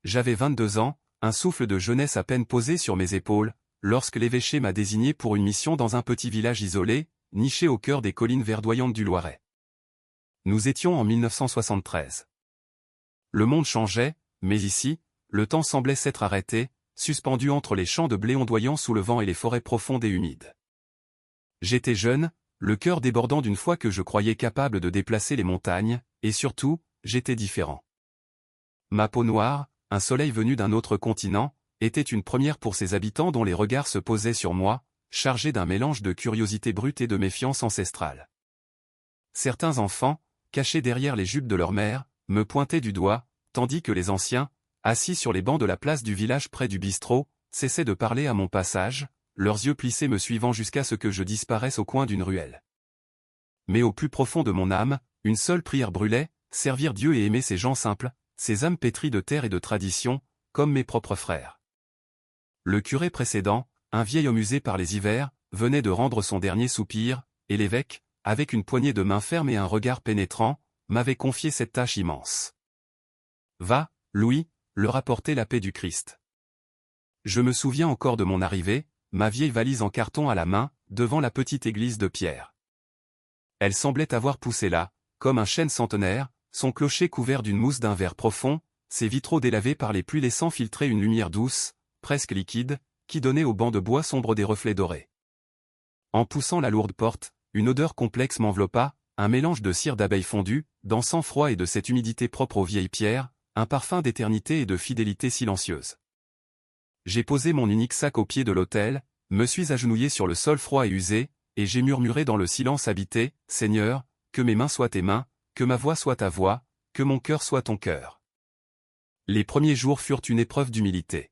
J'avais 22 ans, un souffle de jeunesse à peine posé sur mes épaules, lorsque l'évêché m'a désigné pour une mission dans un petit village isolé, niché au cœur des collines verdoyantes du Loiret. Nous étions en 1973. Le monde changeait, mais ici, le temps semblait s'être arrêté, suspendu entre les champs de blé ondoyants sous le vent et les forêts profondes et humides. J'étais jeune, le cœur débordant d'une foi que je croyais capable de déplacer les montagnes, et surtout, j'étais différent. Ma peau noire, un soleil venu d'un autre continent, était une première pour ces habitants dont les regards se posaient sur moi, chargés d'un mélange de curiosité brute et de méfiance ancestrale. Certains enfants, cachés derrière les jupes de leur mère, me pointaient du doigt, tandis que les anciens, assis sur les bancs de la place du village près du bistrot, cessaient de parler à mon passage, leurs yeux plissés me suivant jusqu'à ce que je disparaisse au coin d'une ruelle. Mais au plus profond de mon âme, une seule prière brûlait, servir Dieu et aimer ces gens simples, ces âmes pétries de terre et de tradition, comme mes propres frères. Le curé précédent, un vieil homme usé par les hivers, venait de rendre son dernier soupir, et l'évêque, avec une poignée de main ferme et un regard pénétrant, m'avait confié cette tâche immense. Va, Louis, leur apporter la paix du Christ. Je me souviens encore de mon arrivée, ma vieille valise en carton à la main, devant la petite église de pierre. Elle semblait avoir poussé là, comme un chêne centenaire, son clocher couvert d'une mousse d'un vert profond, ses vitraux délavés par les pluies laissant filtrer une lumière douce, presque liquide, qui donnait au banc de bois sombre des reflets dorés. En poussant la lourde porte, une odeur complexe m'enveloppa, un mélange de cire d'abeilles fondues, d'encens froid et de cette humidité propre aux vieilles pierres, un parfum d'éternité et de fidélité silencieuse. J'ai posé mon unique sac au pied de l'autel, me suis agenouillé sur le sol froid et usé, et j'ai murmuré dans le silence habité, « Seigneur, que mes mains soient tes mains, que ma voix soit ta voix, que mon cœur soit ton cœur. » Les premiers jours furent une épreuve d'humilité.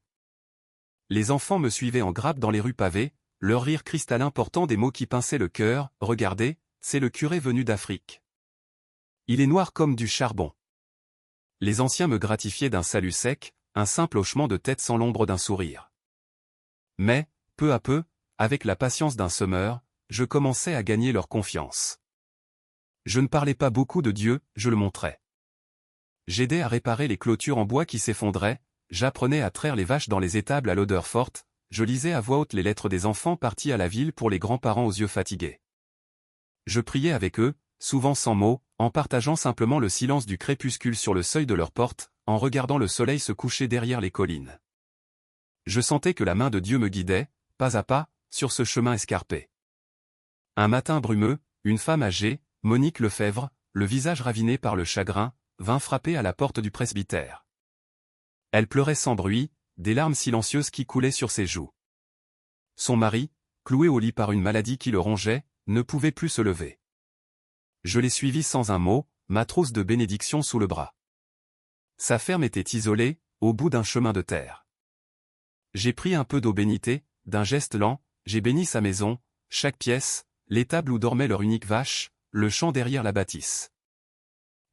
Les enfants me suivaient en grappe dans les rues pavées, leur rire cristallin portant des mots qui pinçaient le cœur, « Regardez, c'est le curé venu d'Afrique. Il est noir comme du charbon. » Les anciens me gratifiaient d'un salut sec, un simple hochement de tête sans l'ombre d'un sourire. Mais, peu à peu, avec la patience d'un semeur, je commençais à gagner leur confiance. Je ne parlais pas beaucoup de Dieu, je le montrais. J'aidais à réparer les clôtures en bois qui s'effondraient, j'apprenais à traire les vaches dans les étables à l'odeur forte, je lisais à voix haute les lettres des enfants partis à la ville pour les grands-parents aux yeux fatigués. Je priais avec eux, souvent sans mots, en partageant simplement le silence du crépuscule sur le seuil de leur porte, en regardant le soleil se coucher derrière les collines. Je sentais que la main de Dieu me guidait, pas à pas, sur ce chemin escarpé. Un matin brumeux, une femme âgée, Monique Lefebvre, le visage raviné par le chagrin, vint frapper à la porte du presbytère. Elle pleurait sans bruit, des larmes silencieuses qui coulaient sur ses joues. Son mari, cloué au lit par une maladie qui le rongeait, ne pouvait plus se lever. Je l'ai suivi sans un mot, ma trousse de bénédiction sous le bras. Sa ferme était isolée, au bout d'un chemin de terre. J'ai pris un peu d'eau bénite, d'un geste lent, j'ai béni sa maison, chaque pièce, l'étable où dormait leur unique vache, le champ derrière la bâtisse.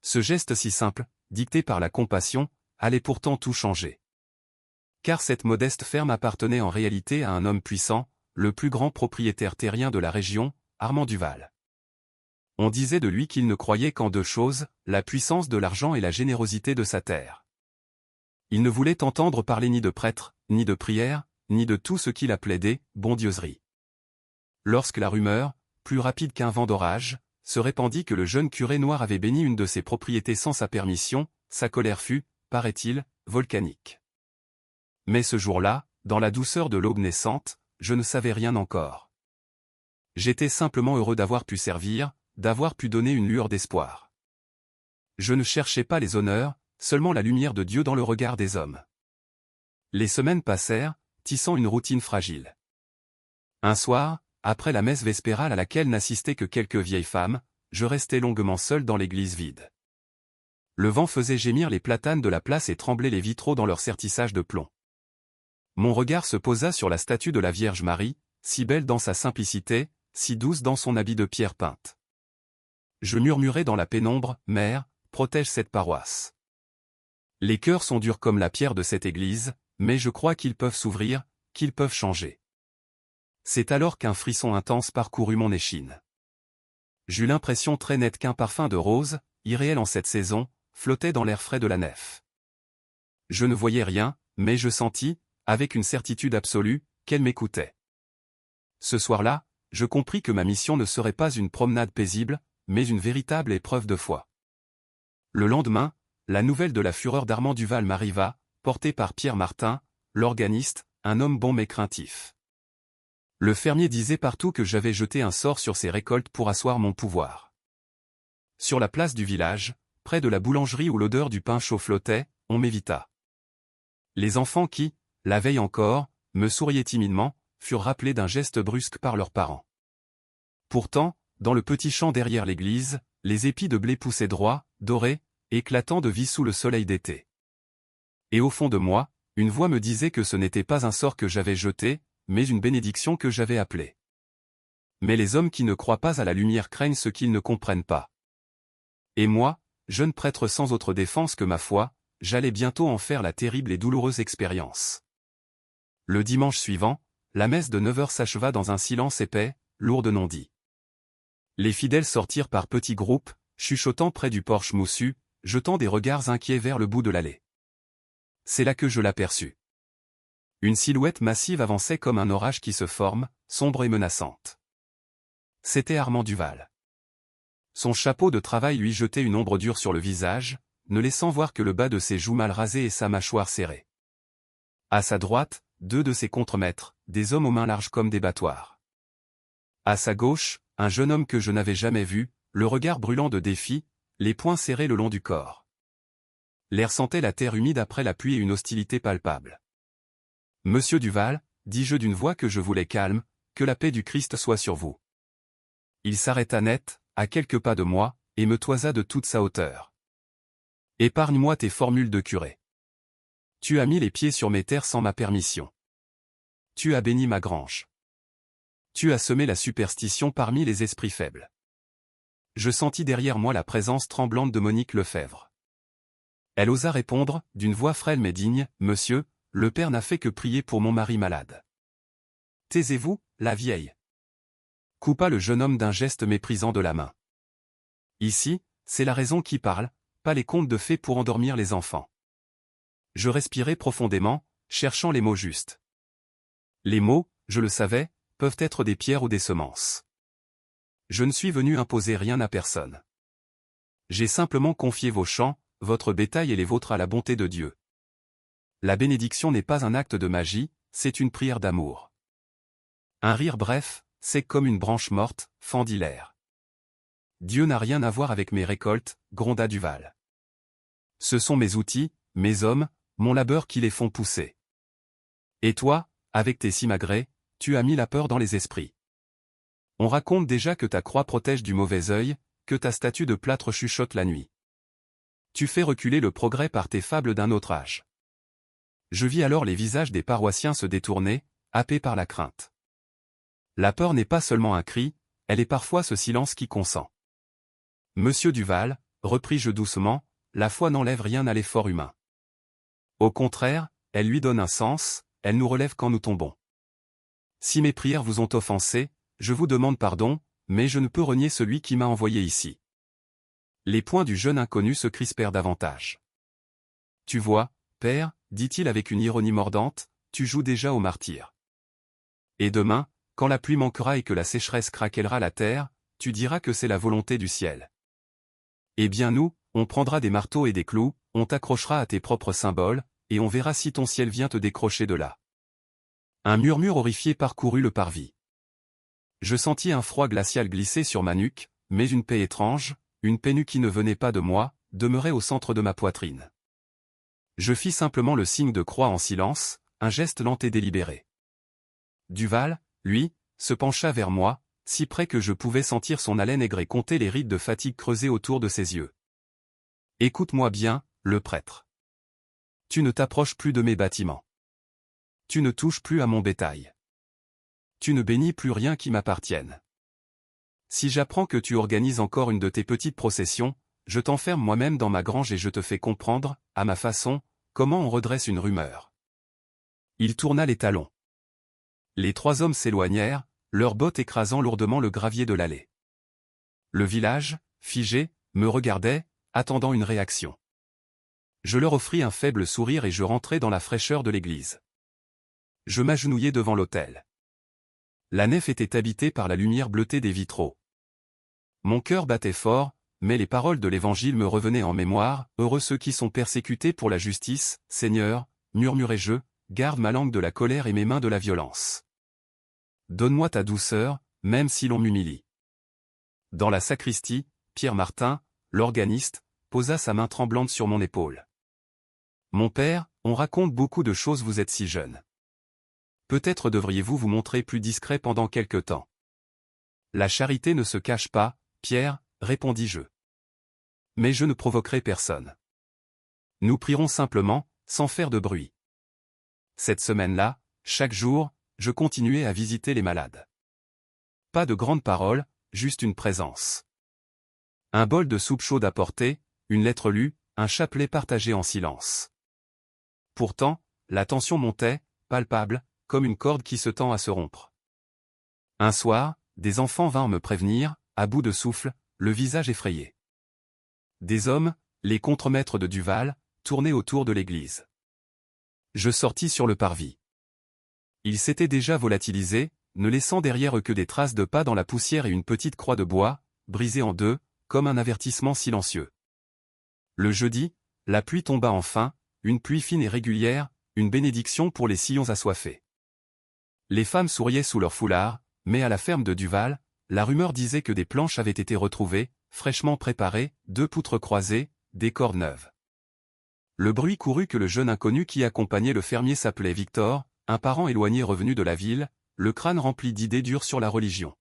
Ce geste si simple, dicté par la compassion, allait pourtant tout changer. Car cette modeste ferme appartenait en réalité à un homme puissant, le plus grand propriétaire terrien de la région, Armand Duval. On disait de lui qu'il ne croyait qu'en deux choses, la puissance de l'argent et la générosité de sa terre. Il ne voulait entendre parler ni de prêtres, ni de prières, ni de tout ce qu'il appelait des bondieuseries. Lorsque la rumeur, plus rapide qu'un vent d'orage, se répandit que le jeune curé noir avait béni une de ses propriétés sans sa permission, sa colère fut, paraît-il, volcanique. Mais ce jour-là, dans la douceur de l'aube naissante, je ne savais rien encore. J'étais simplement heureux d'avoir pu servir, d'avoir pu donner une lueur d'espoir. Je ne cherchais pas les honneurs, seulement la lumière de Dieu dans le regard des hommes. Les semaines passèrent, tissant une routine fragile. Un soir, après la messe vespérale à laquelle n'assistaient que quelques vieilles femmes, je restai longuement seul dans l'église vide. Le vent faisait gémir les platanes de la place et trembler les vitraux dans leur sertissage de plomb. Mon regard se posa sur la statue de la Vierge Marie, si belle dans sa simplicité, si douce dans son habit de pierre peinte. Je murmurai dans la pénombre, « Mère, protège cette paroisse. » Les cœurs sont durs comme la pierre de cette église, mais je crois qu'ils peuvent s'ouvrir, qu'ils peuvent changer. C'est alors qu'un frisson intense parcourut mon échine. J'eus l'impression très nette qu'un parfum de rose, irréel en cette saison, flottait dans l'air frais de la nef. Je ne voyais rien, mais je sentis, avec une certitude absolue, qu'elle m'écoutait. Ce soir-là, je compris que ma mission ne serait pas une promenade paisible, mais une véritable épreuve de foi. Le lendemain, la nouvelle de la fureur d'Armand Duval m'arriva, portée par Pierre Martin, l'organiste, un homme bon mais craintif. Le fermier disait partout que j'avais jeté un sort sur ses récoltes pour asseoir mon pouvoir. Sur la place du village, près de la boulangerie où l'odeur du pain chaud flottait, on m'évita. Les enfants qui, la veille encore, me souriaient timidement, furent rappelés d'un geste brusque par leurs parents. Pourtant, dans le petit champ derrière l'église, les épis de blé poussaient droits, dorés, éclatant de vie sous le soleil d'été. Et au fond de moi, une voix me disait que ce n'était pas un sort que j'avais jeté, mais une bénédiction que j'avais appelée. Mais les hommes qui ne croient pas à la lumière craignent ce qu'ils ne comprennent pas. Et moi, jeune prêtre sans autre défense que ma foi, j'allais bientôt en faire la terrible et douloureuse expérience. Le dimanche suivant, la messe de 9 heures s'acheva dans un silence épais, lourd de non-dits. Les fidèles sortirent par petits groupes, chuchotant près du porche moussu, jetant des regards inquiets vers le bout de l'allée. C'est là que je l'aperçus. Une silhouette massive avançait comme un orage qui se forme, sombre et menaçante. C'était Armand Duval. Son chapeau de travail lui jetait une ombre dure sur le visage, ne laissant voir que le bas de ses joues mal rasées et sa mâchoire serrée. À sa droite, 2 de ses contremaîtres, des hommes aux mains larges comme des battoirs. À sa gauche, un jeune homme que je n'avais jamais vu, le regard brûlant de défi, les poings serrés le long du corps. L'air sentait la terre humide après la pluie et une hostilité palpable. « Monsieur Duval, dis-je d'une voix que je voulais calme, que la paix du Christ soit sur vous. » Il s'arrêta net, à quelques pas de moi, et me toisa de toute sa hauteur. « Épargne-moi tes formules de curé. Tu as mis les pieds sur mes terres sans ma permission. Tu as béni ma grange. Tu as semé la superstition parmi les esprits faibles. » Je sentis derrière moi la présence tremblante de Monique Lefebvre. Elle osa répondre, d'une voix frêle mais digne, « Monsieur, le père n'a fait que prier pour mon mari malade. » « Taisez-vous, la vieille. » Coupa le jeune homme d'un geste méprisant de la main. « Ici, c'est la raison qui parle, pas les contes de fées pour endormir les enfants. » Je respirai profondément, cherchant les mots justes. Les mots, je le savais, peuvent être des pierres ou des semences. Je ne suis venu imposer rien à personne. J'ai simplement confié vos champs, votre bétail et les vôtres à la bonté de Dieu. La bénédiction n'est pas un acte de magie, c'est une prière d'amour. Un rire bref, c'est comme une branche morte, fendit l'air. Dieu n'a rien à voir avec mes récoltes, gronda Duval. Ce sont mes outils, mes hommes, mon labeur qui les font pousser. Et toi, avec tes simagrées, tu as mis la peur dans les esprits. On raconte déjà que ta croix protège du mauvais œil, que ta statue de plâtre chuchote la nuit. Tu fais reculer le progrès par tes fables d'un autre âge. Je vis alors les visages des paroissiens se détourner, happés par la crainte. La peur n'est pas seulement un cri, elle est parfois ce silence qui consent. Monsieur Duval, repris-je doucement, la foi n'enlève rien à l'effort humain. Au contraire, elle lui donne un sens, elle nous relève quand nous tombons. Si mes prières vous ont offensé, je vous demande pardon, mais je ne peux renier celui qui m'a envoyé ici. Les poings du jeune inconnu se crispèrent davantage. Tu vois, père, dit-il avec une ironie mordante, tu joues déjà au martyr. Et demain, quand la pluie manquera et que la sécheresse craquellera la terre, tu diras que c'est la volonté du ciel. Eh bien nous, on prendra des marteaux et des clous, on t'accrochera à tes propres symboles, et on verra si ton ciel vient te décrocher de là. Un murmure horrifié parcourut le parvis. Je sentis un froid glacial glisser sur ma nuque, mais une paix étrange, une paix nue qui ne venait pas de moi, demeurait au centre de ma poitrine. Je fis simplement le signe de croix en silence, un geste lent et délibéré. Duval, lui, se pencha vers moi, si près que je pouvais sentir son haleine aigre et compter les rides de fatigue creusées autour de ses yeux. « Écoute-moi bien, le prêtre. Tu ne t'approches plus de mes bâtiments. Tu ne touches plus à mon bétail. Tu ne bénis plus rien qui m'appartienne. Si j'apprends que tu organises encore une de tes petites processions, je t'enferme moi-même dans ma grange et je te fais comprendre, à ma façon, comment on redresse une rumeur. » Il tourna les talons. Les 3 hommes s'éloignèrent, leurs bottes écrasant lourdement le gravier de l'allée. Le village, figé, me regardait, attendant une réaction. Je leur offris un faible sourire et je rentrai dans la fraîcheur de l'église. Je m'agenouillai devant l'autel. La nef était habitée par la lumière bleutée des vitraux. Mon cœur battait fort, mais les paroles de l'Évangile me revenaient en mémoire. « Heureux ceux qui sont persécutés pour la justice, Seigneur, murmurai-je, garde ma langue de la colère et mes mains de la violence. Donne-moi ta douceur, même si l'on m'humilie. » Dans la sacristie, Pierre Martin, l'organiste, posa sa main tremblante sur mon épaule. « Mon père, on raconte beaucoup de choses, vous êtes si jeune. Peut-être devriez-vous vous montrer plus discret pendant quelque temps. » « La charité ne se cache pas, Pierre, répondis-je. Mais je ne provoquerai personne. Nous prierons simplement, sans faire de bruit. » Cette semaine-là, chaque jour, je continuais à visiter les malades. Pas de grandes paroles, juste une présence. Un bol de soupe chaude apporté, une lettre lue, un chapelet partagé en silence. Pourtant, la tension montait, palpable, comme une corde qui se tend à se rompre. Un soir, des enfants vinrent me prévenir, à bout de souffle, le visage effrayé. Des hommes, les contremaîtres de Duval, tournaient autour de l'église. Je sortis sur le parvis. Ils s'étaient déjà volatilisés, ne laissant derrière eux que des traces de pas dans la poussière et une petite croix de bois, brisée en deux, comme un avertissement silencieux. Le jeudi, la pluie tomba enfin, une pluie fine et régulière, une bénédiction pour les sillons assoiffés. Les femmes souriaient sous leurs foulards, mais à la ferme de Duval, la rumeur disait que des planches avaient été retrouvées, fraîchement préparées, 2 poutres croisées, des cordes neuves. Le bruit courut que le jeune inconnu qui accompagnait le fermier s'appelait Victor, un parent éloigné revenu de la ville, le crâne rempli d'idées dures sur la religion.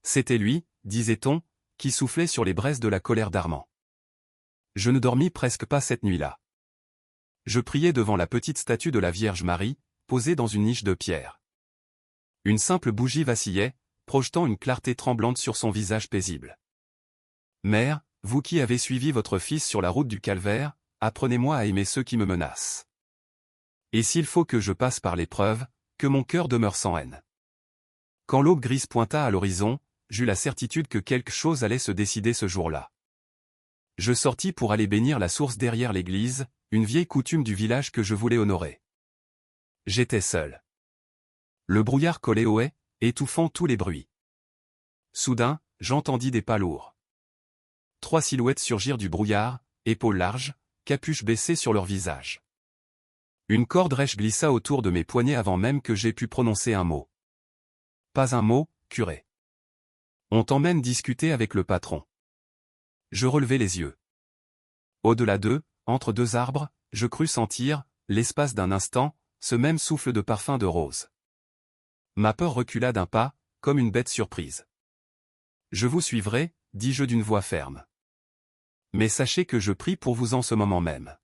C'était lui, disait-on, qui soufflait sur les braises de la colère d'Armand. Je ne dormis presque pas cette nuit-là. Je priais devant la petite statue de la Vierge Marie, posée dans une niche de pierre. Une simple bougie vacillait, projetant une clarté tremblante sur son visage paisible. « Mère, vous qui avez suivi votre fils sur la route du calvaire, apprenez-moi à aimer ceux qui me menacent. Et s'il faut que je passe par l'épreuve, que mon cœur demeure sans haine. » Quand l'aube grise pointa à l'horizon, j'eus la certitude que quelque chose allait se décider ce jour-là. Je sortis pour aller bénir la source derrière l'église, une vieille coutume du village que je voulais honorer. J'étais seul. Le brouillard collait aux haies, étouffant tous les bruits. Soudain, j'entendis des pas lourds. 3 silhouettes surgirent du brouillard, épaules larges, capuches baissées sur leur visage. Une corde rêche glissa autour de mes poignets avant même que j'aie pu prononcer un mot. Pas un mot, curé. On t'emmène discuter avec le patron. Je relevai les yeux. Au-delà d'eux, entre 2 arbres, je crus sentir, l'espace d'un instant, ce même souffle de parfum de rose. Ma peur recula d'un pas, comme une bête surprise. « Je vous suivrai, dis-je d'une voix ferme. Mais sachez que je prie pour vous en ce moment même. »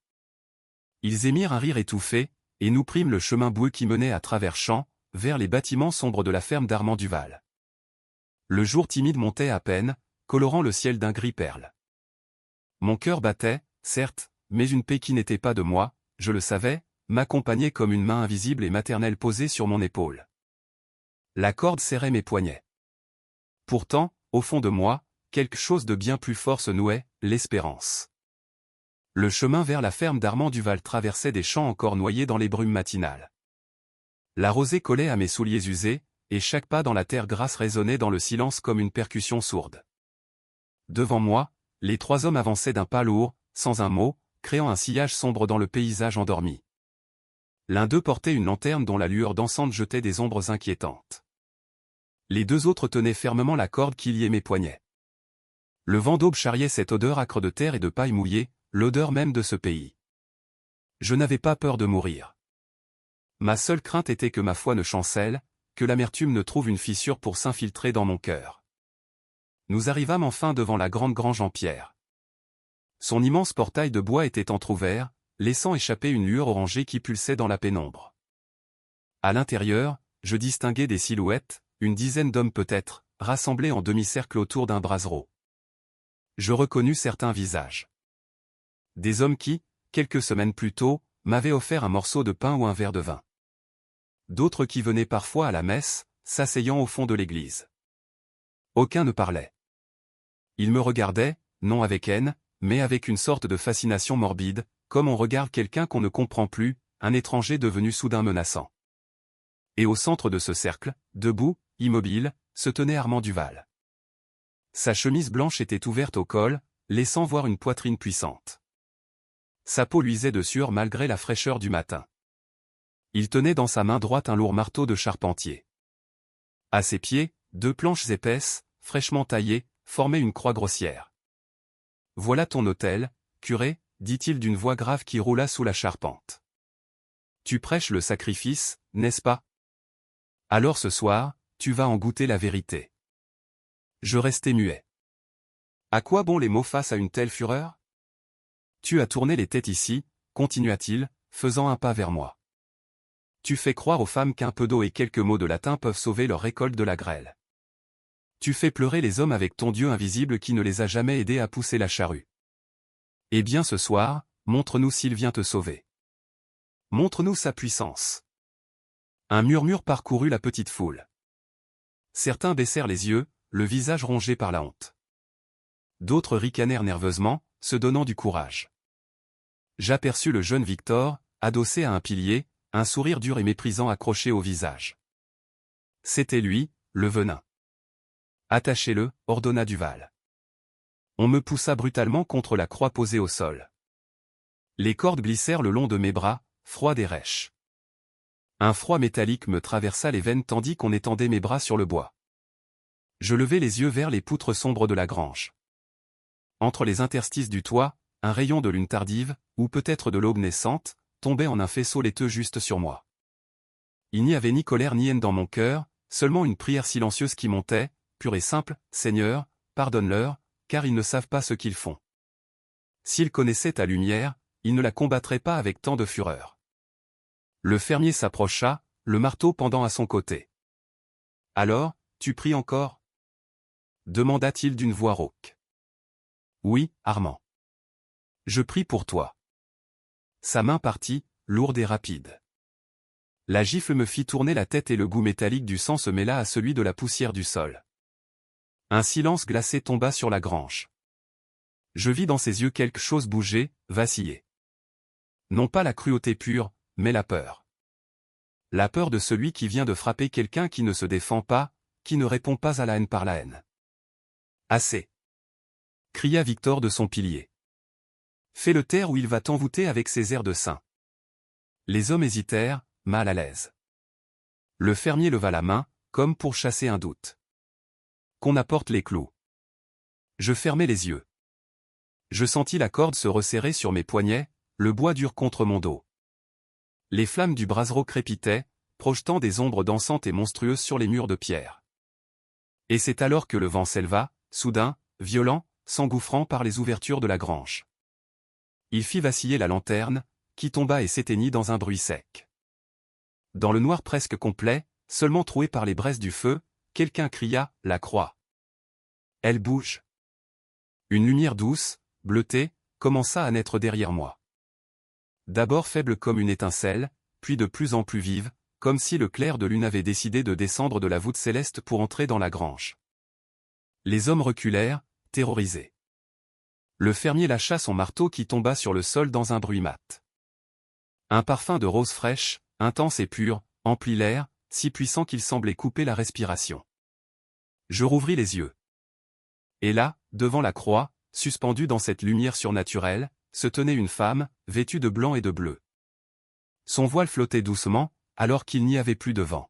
Ils émirent un rire étouffé, et nous prîmes le chemin boueux qui menait à travers champs, vers les bâtiments sombres de la ferme d'Armand Duval. Le jour timide montait à peine, colorant le ciel d'un gris perle. Mon cœur battait, certes, mais une paix qui n'était pas de moi, je le savais, m'accompagnait comme une main invisible et maternelle posée sur mon épaule. La corde serrait mes poignets. Pourtant, au fond de moi, quelque chose de bien plus fort se nouait, l'espérance. Le chemin vers la ferme d'Armand Duval traversait des champs encore noyés dans les brumes matinales. La rosée collait à mes souliers usés, et chaque pas dans la terre grasse résonnait dans le silence comme une percussion sourde. Devant moi, les 3 hommes avançaient d'un pas lourd, sans un mot, créant un sillage sombre dans le paysage endormi. L'un d'eux portait une lanterne dont la lueur dansante jetait des ombres inquiétantes. Les 2 autres tenaient fermement la corde qui liait mes poignets. Le vent d'aube charriait cette odeur âcre de terre et de paille mouillée, l'odeur même de ce pays. Je n'avais pas peur de mourir. Ma seule crainte était que ma foi ne chancelle, que l'amertume ne trouve une fissure pour s'infiltrer dans mon cœur. Nous arrivâmes enfin devant la grande grange en pierre. Son immense portail de bois était entrouvert, laissant échapper une lueur orangée qui pulsait dans la pénombre. À l'intérieur, je distinguais des silhouettes, une dizaine d'hommes peut-être, rassemblés en demi-cercle autour d'un brasero. Je reconnus certains visages. Des hommes qui, quelques semaines plus tôt, m'avaient offert un morceau de pain ou un verre de vin. D'autres qui venaient parfois à la messe, s'asseyant au fond de l'église. Aucun ne parlait. Ils me regardaient, non avec haine, mais avec une sorte de fascination morbide, comme on regarde quelqu'un qu'on ne comprend plus, un étranger devenu soudain menaçant. Et au centre de ce cercle, debout, immobile, se tenait Armand Duval. Sa chemise blanche était ouverte au col, laissant voir une poitrine puissante. Sa peau luisait de sueur malgré la fraîcheur du matin. Il tenait dans sa main droite un lourd marteau de charpentier. À ses pieds, 2 planches épaisses, fraîchement taillées, formaient une croix grossière. « Voilà ton autel, curé, dit-il d'une voix grave qui roula sous la charpente. Tu prêches le sacrifice, n'est-ce pas? Alors ce soir, tu vas en goûter la vérité. » Je restai muet. À quoi bon les mots face à une telle fureur? Tu as tourné les têtes ici, continua-t-il, faisant un pas vers moi. Tu fais croire aux femmes qu'un peu d'eau et quelques mots de latin peuvent sauver leur récolte de la grêle. Tu fais pleurer les hommes avec ton Dieu invisible qui ne les a jamais aidés à pousser la charrue. Eh bien ce soir, montre-nous s'il vient te sauver. Montre-nous sa puissance. Un murmure parcourut la petite foule. Certains baissèrent les yeux, le visage rongé par la honte. D'autres ricanèrent nerveusement, se donnant du courage. J'aperçus le jeune Victor, adossé à un pilier, un sourire dur et méprisant accroché au visage. C'était lui, le venin. Attachez-le, ordonna Duval. On me poussa brutalement contre la croix posée au sol. Les cordes glissèrent le long de mes bras, froides et rêches. Un froid métallique me traversa les veines tandis qu'on étendait mes bras sur le bois. Je levai les yeux vers les poutres sombres de la grange. Entre les interstices du toit, un rayon de lune tardive, ou peut-être de l'aube naissante, tombait en un faisceau laiteux juste sur moi. Il n'y avait ni colère ni haine dans mon cœur, seulement une prière silencieuse qui montait, pure et simple, « Seigneur, pardonne-leur, car ils ne savent pas ce qu'ils font. » S'ils connaissaient ta lumière, ils ne la combattraient pas avec tant de fureur. Le fermier s'approcha, le marteau pendant à son côté. « Alors, tu pries encore » demanda-t-il d'une voix rauque. « Oui, Armand. Je prie pour toi. » Sa main partit, lourde et rapide. La gifle me fit tourner la tête et le goût métallique du sang se mêla à celui de la poussière du sol. Un silence glacé tomba sur la grange. Je vis dans ses yeux quelque chose bouger, vaciller. Non pas la cruauté pure, mais la peur. La peur de celui qui vient de frapper quelqu'un qui ne se défend pas, qui ne répond pas à la haine par la haine. « Assez !» cria Victor de son pilier. « Fais-le taire ou il va t'envoûter avec ses airs de saint. » Les hommes hésitèrent, mal à l'aise. Le fermier leva la main, comme pour chasser un doute. « Qu'on apporte les clous. » Je fermai les yeux. Je sentis la corde se resserrer sur mes poignets, le bois dur contre mon dos. Les flammes du brasero crépitaient, projetant des ombres dansantes et monstrueuses sur les murs de pierre. Et c'est alors que le vent s'éleva, soudain, violent, s'engouffrant par les ouvertures de la grange. Il fit vaciller la lanterne, qui tomba et s'éteignit dans un bruit sec. Dans le noir presque complet, seulement troué par les braises du feu, quelqu'un cria « La croix !» Elle bouge. Une lumière douce, bleutée, commença à naître derrière moi. D'abord faible comme une étincelle, puis de plus en plus vive, comme si le clair de lune avait décidé de descendre de la voûte céleste pour entrer dans la grange. Les hommes reculèrent, terrorisés. Le fermier lâcha son marteau qui tomba sur le sol dans un bruit mat. Un parfum de rose fraîche, intense et pur, emplit l'air, si puissant qu'il semblait couper la respiration. Je rouvris les yeux. Et là, devant la croix, suspendue dans cette lumière surnaturelle, se tenait une femme, vêtue de blanc et de bleu. Son voile flottait doucement, alors qu'il n'y avait plus de vent.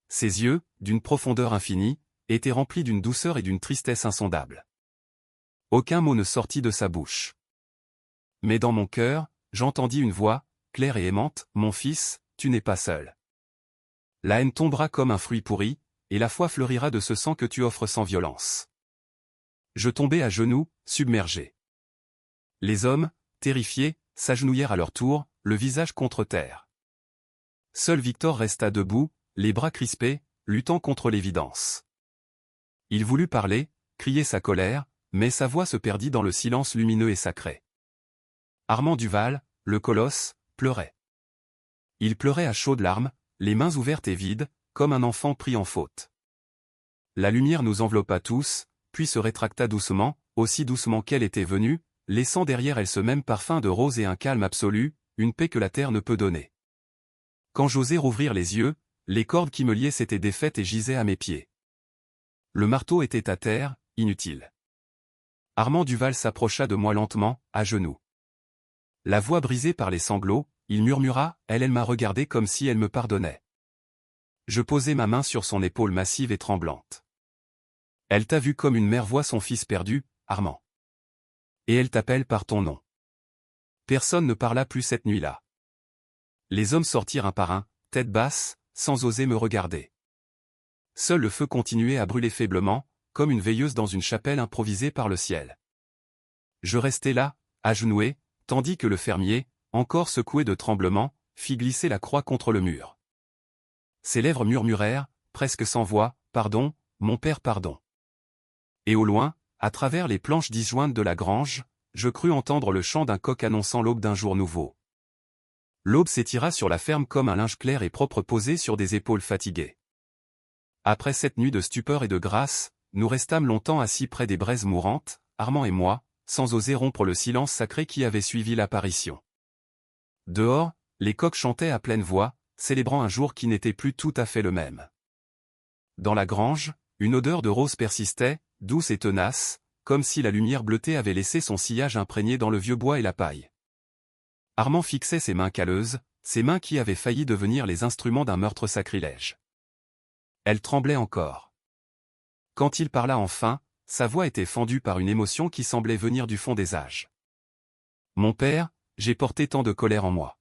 Ses yeux, d'une profondeur infinie, étaient remplis d'une douceur et d'une tristesse insondables. Aucun mot ne sortit de sa bouche. Mais dans mon cœur, j'entendis une voix, claire et aimante, « Mon fils, tu n'es pas seul. La haine tombera comme un fruit pourri, et la foi fleurira de ce sang que tu offres sans violence. » Je tombai à genoux, submergé. Les hommes, terrifiés, s'agenouillèrent à leur tour, le visage contre terre. Seul Victor resta debout, les bras crispés, luttant contre l'évidence. Il voulut parler, crier sa colère, mais sa voix se perdit dans le silence lumineux et sacré. Armand Duval, le colosse, pleurait. Il pleurait à chaudes larmes, les mains ouvertes et vides, comme un enfant pris en faute. La lumière nous enveloppa tous, puis se rétracta doucement, aussi doucement qu'elle était venue, laissant derrière elle ce même parfum de rose et un calme absolu, une paix que la terre ne peut donner. Quand j'osais rouvrir les yeux, les cordes qui me liaient s'étaient défaites et gisaient à mes pieds. Le marteau était à terre, inutile. Armand Duval s'approcha de moi lentement, à genoux. La voix brisée par les sanglots, il murmura, elle m'a regardé comme si elle me pardonnait. Je posai ma main sur son épaule massive et tremblante. Elle t'a vu comme une mère voit son fils perdu, Armand. Et elle t'appelle par ton nom. Personne ne parla plus cette nuit-là. Les hommes sortirent un par un, tête basse, sans oser me regarder. Seul le feu continuait à brûler faiblement, comme une veilleuse dans une chapelle improvisée par le ciel. Je restai là, agenoué, tandis que le fermier, encore secoué de tremblements, fit glisser la croix contre le mur. Ses lèvres murmurèrent, presque sans voix, « Pardon, mon père, pardon ». Et au loin, à travers les planches disjointes de la grange, je crus entendre le chant d'un coq annonçant l'aube d'un jour nouveau. L'aube s'étira sur la ferme comme un linge clair et propre posé sur des épaules fatiguées. Après cette nuit de stupeur et de grâce, nous restâmes longtemps assis près des braises mourantes, Armand et moi, sans oser rompre le silence sacré qui avait suivi l'apparition. Dehors, les coqs chantaient à pleine voix, célébrant un jour qui n'était plus tout à fait le même. Dans la grange, une odeur de rose persistait, douce et tenace, comme si la lumière bleutée avait laissé son sillage imprégné dans le vieux bois et la paille. Armand fixait ses mains calleuses, ses mains qui avaient failli devenir les instruments d'un meurtre sacrilège. Elles tremblaient encore. Quand il parla enfin, sa voix était fendue par une émotion qui semblait venir du fond des âges. « Mon père, j'ai porté tant de colère en moi.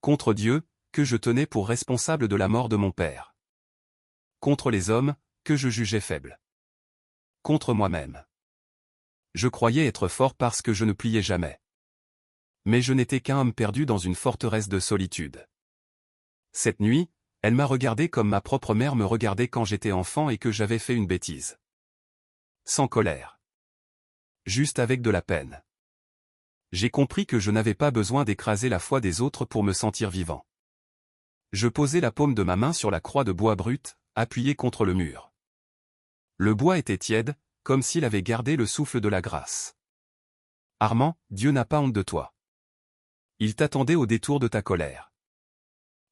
Contre Dieu, que je tenais pour responsable de la mort de mon père. Contre les hommes, que je jugeais faibles. Contre moi-même. Je croyais être fort parce que je ne pliais jamais. Mais je n'étais qu'un homme perdu dans une forteresse de solitude. Cette nuit, elle m'a regardé comme ma propre mère me regardait quand j'étais enfant et que j'avais fait une bêtise. Sans colère. Juste avec de la peine. J'ai compris que je n'avais pas besoin d'écraser la foi des autres pour me sentir vivant. Je posai la paume de ma main sur la croix de bois brute, appuyée contre le mur. Le bois était tiède, comme s'il avait gardé le souffle de la grâce. Armand, Dieu n'a pas honte de toi. Il t'attendait au détour de ta colère.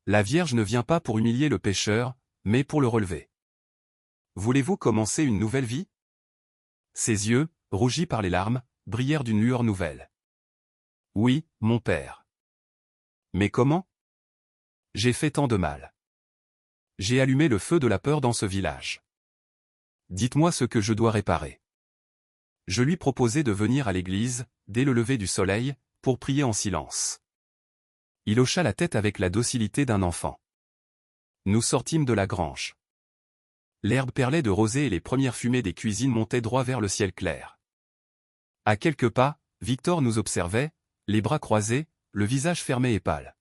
La Vierge ne vient pas pour humilier le pécheur, mais pour le relever. Voulez-vous commencer une nouvelle vie? Ses yeux, rougis par les larmes, brillèrent d'une lueur nouvelle. Oui, mon père. Mais comment? J'ai fait tant de mal. J'ai allumé le feu de la peur dans ce village. Dites-moi ce que je dois réparer. Je lui proposai de venir à l'église, dès le lever du soleil, pour prier en silence. Il hocha la tête avec la docilité d'un enfant. Nous sortîmes de la grange. L'herbe perlait de rosée et les premières fumées des cuisines montaient droit vers le ciel clair. À quelques pas, Victor nous observait, les bras croisés, le visage fermé et pâle.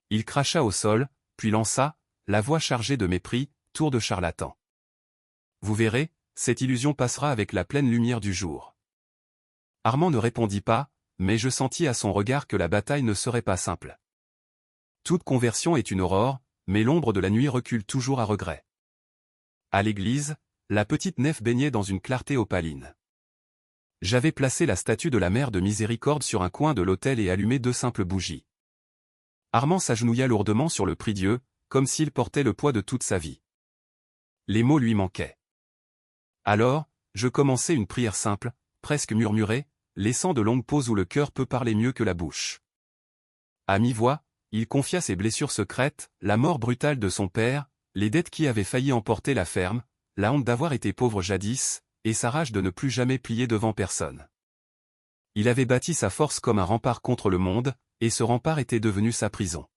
Il cracha au sol, puis lança, la voix chargée de mépris, tour de charlatan. Vous verrez, cette illusion passera avec la pleine lumière du jour. Armand ne répondit pas, mais je sentis à son regard que la bataille ne serait pas simple. Toute conversion est une aurore, mais l'ombre de la nuit recule toujours à regret. À l'église, la petite nef baignait dans une clarté opaline. J'avais placé la statue de la Mère de Miséricorde sur un coin de l'autel et allumé 2 simples bougies. Armand s'agenouilla lourdement sur le prie-Dieu, comme s'il portait le poids de toute sa vie. Les mots lui manquaient. Alors, je commençai une prière simple, presque murmurée, laissant de longues pauses où le cœur peut parler mieux que la bouche. À mi-voix, il confia ses blessures secrètes, la mort brutale de son père, les dettes qui avaient failli emporter la ferme, la honte d'avoir été pauvre jadis, et sa rage de ne plus jamais plier devant personne. Il avait bâti sa force comme un rempart contre le monde, et ce rempart était devenu sa prison.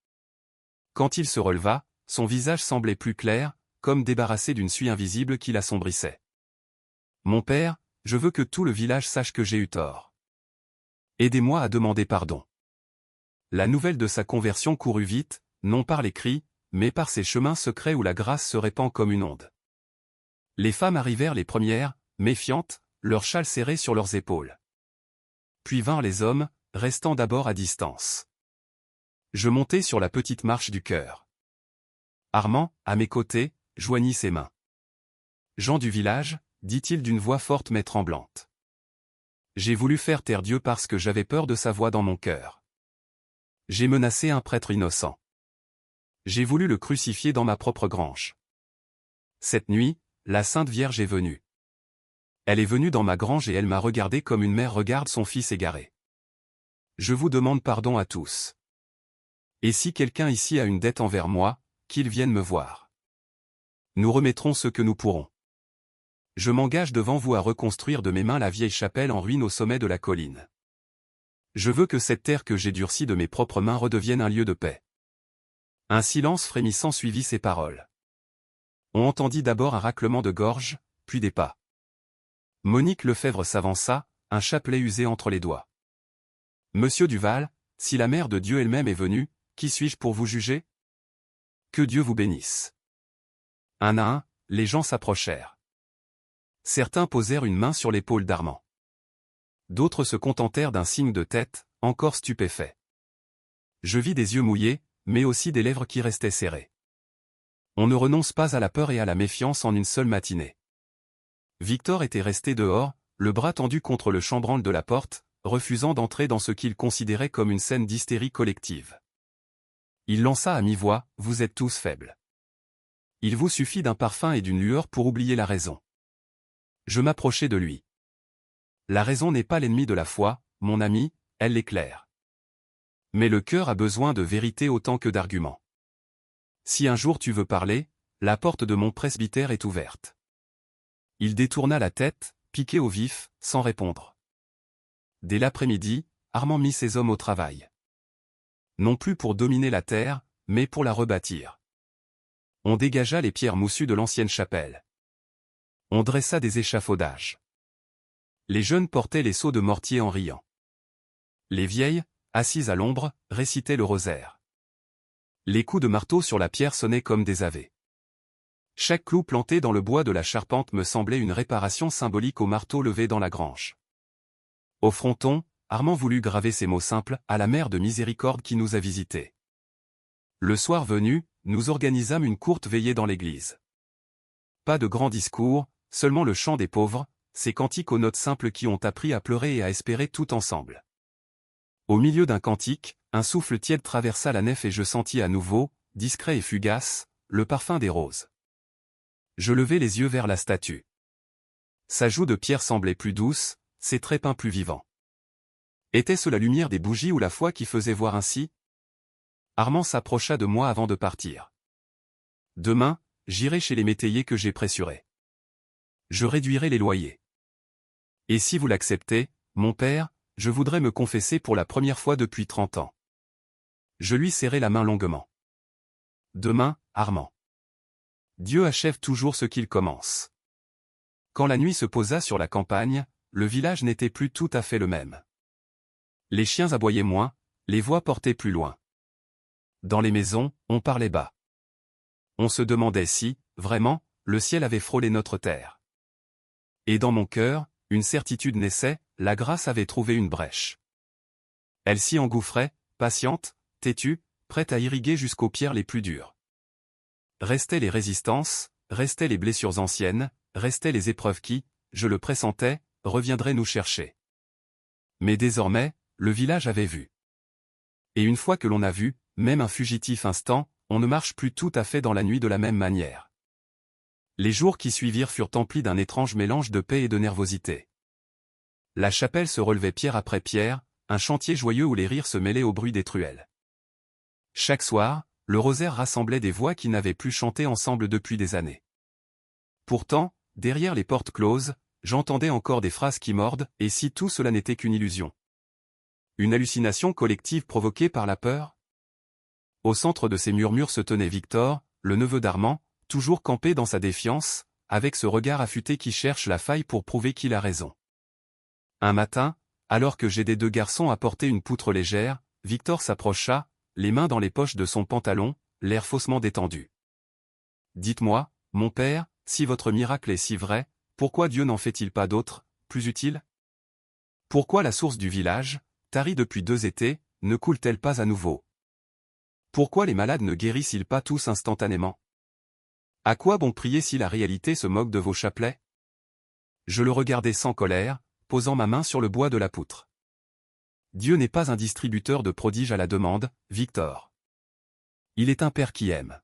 Quand il se releva, son visage semblait plus clair, comme débarrassé d'une suie invisible qui l'assombrissait. « Mon père, je veux que tout le village sache que j'ai eu tort. Aidez-moi à demander pardon. » La nouvelle de sa conversion courut vite, non par les cris, mais par ces chemins secrets où la grâce se répand comme une onde. Les femmes arrivèrent les premières, méfiantes, leurs châles serrés sur leurs épaules. Puis vinrent les hommes, restant d'abord à distance. Je montai sur la petite marche du chœur. Armand, à mes côtés, joignit ses mains. « Gens du village, dit-il d'une voix forte mais tremblante. J'ai voulu faire taire Dieu parce que j'avais peur de sa voix dans mon cœur. J'ai menacé un prêtre innocent. J'ai voulu le crucifier dans ma propre grange. Cette nuit, la Sainte Vierge est venue. Elle est venue dans ma grange et elle m'a regardé comme une mère regarde son fils égaré. Je vous demande pardon à tous. Et si quelqu'un ici a une dette envers moi, qu'il vienne me voir. Nous remettrons ce que nous pourrons. Je m'engage devant vous à reconstruire de mes mains la vieille chapelle en ruine au sommet de la colline. Je veux que cette terre que j'ai durcie de mes propres mains redevienne un lieu de paix. Un silence frémissant suivit ces paroles. On entendit d'abord un raclement de gorge, puis des pas. Monique Lefebvre s'avança, un chapelet usé entre les doigts. Monsieur Duval, si la Mère de Dieu elle-même est venue, qui suis-je pour vous juger? Que Dieu vous bénisse. Un à un, les gens s'approchèrent. Certains posèrent une main sur l'épaule d'Armand. D'autres se contentèrent d'un signe de tête, encore stupéfaits. Je vis des yeux mouillés, mais aussi des lèvres qui restaient serrées. On ne renonce pas à la peur et à la méfiance en une seule matinée. Victor était resté dehors, le bras tendu contre le chambranle de la porte, refusant d'entrer dans ce qu'il considérait comme une scène d'hystérie collective. Il lança à mi-voix, « Vous êtes tous faibles. Il vous suffit d'un parfum et d'une lueur pour oublier la raison. » Je m'approchai de lui. La raison n'est pas l'ennemi de la foi, mon ami, elle l'éclaire. Mais le cœur a besoin de vérité autant que d'arguments. Si un jour tu veux parler, la porte de mon presbytère est ouverte. Il détourna la tête, piqué au vif, sans répondre. Dès l'après-midi, Armand mit ses hommes au travail. Non plus pour dominer la terre, mais pour la rebâtir. On dégagea les pierres moussues de l'ancienne chapelle. On dressa des échafaudages. Les jeunes portaient les seaux de mortier en riant. Les vieilles, assises à l'ombre, récitaient le rosaire. Les coups de marteau sur la pierre sonnaient comme des avés. Chaque clou planté dans le bois de la charpente me semblait une réparation symbolique au marteau levé dans la grange. Au fronton, Armand voulut graver ces mots simples, à la Mère de miséricorde qui nous a visités. Le soir venu, nous organisâmes une courte veillée dans l'église. Pas de grands discours, seulement le chant des pauvres, ces cantiques aux notes simples qui ont appris à pleurer et à espérer tout ensemble. Au milieu d'un cantique, un souffle tiède traversa la nef et je sentis à nouveau, discret et fugace, le parfum des roses. Je levai les yeux vers la statue. Sa joue de pierre semblait plus douce, ses traits peints plus vivants. Était-ce la lumière des bougies ou la foi qui faisait voir ainsi? Armand s'approcha de moi avant de partir. Demain, j'irai chez les métayers que j'ai pressurés. Je réduirai les loyers. Et si vous l'acceptez, mon père, je voudrais me confesser pour la première fois depuis 30 ans. Je lui serrai la main longuement. Demain, Armand. Dieu achève toujours ce qu'il commence. Quand la nuit se posa sur la campagne, le village n'était plus tout à fait le même. Les chiens aboyaient moins, les voix portaient plus loin. Dans les maisons, on parlait bas. On se demandait si, vraiment, le ciel avait frôlé notre terre. Et dans mon cœur, une certitude naissait, la grâce avait trouvé une brèche. Elle s'y engouffrait, patiente, têtue, prête à irriguer jusqu'aux pierres les plus dures. Restaient les résistances, restaient les blessures anciennes, restaient les épreuves qui, je le pressentais, reviendraient nous chercher. Mais désormais, le village avait vu. Et une fois que l'on a vu, même un fugitif instant, on ne marche plus tout à fait dans la nuit de la même manière. Les jours qui suivirent furent emplis d'un étrange mélange de paix et de nervosité. La chapelle se relevait pierre après pierre, un chantier joyeux où les rires se mêlaient au bruit des truelles. Chaque soir, le rosaire rassemblait des voix qui n'avaient plus chanté ensemble depuis des années. Pourtant, derrière les portes closes, j'entendais encore des phrases qui mordent, et si tout cela n'était qu'une illusion? Une hallucination collective provoquée par la peur? Au centre de ces murmures se tenait Victor, le neveu d'Armand, toujours campé dans sa défiance, avec ce regard affûté qui cherche la faille pour prouver qu'il a raison. Un matin, alors que j'aidais deux garçons à porter une poutre légère, Victor s'approcha, les mains dans les poches de son pantalon, l'air faussement détendu. « Dites-moi, mon père, si votre miracle est si vrai, pourquoi Dieu n'en fait-il pas d'autres, plus utiles? Pourquoi la source du village, tarie depuis 2 étés, ne coule-t-elle pas à nouveau? Pourquoi les malades ne guérissent-ils pas tous instantanément? À quoi bon prier si la réalité se moque de vos chapelets? » Je le regardai sans colère, posant ma main sur le bois de la poutre. Dieu n'est pas un distributeur de prodiges à la demande, Victor. Il est un Père qui aime.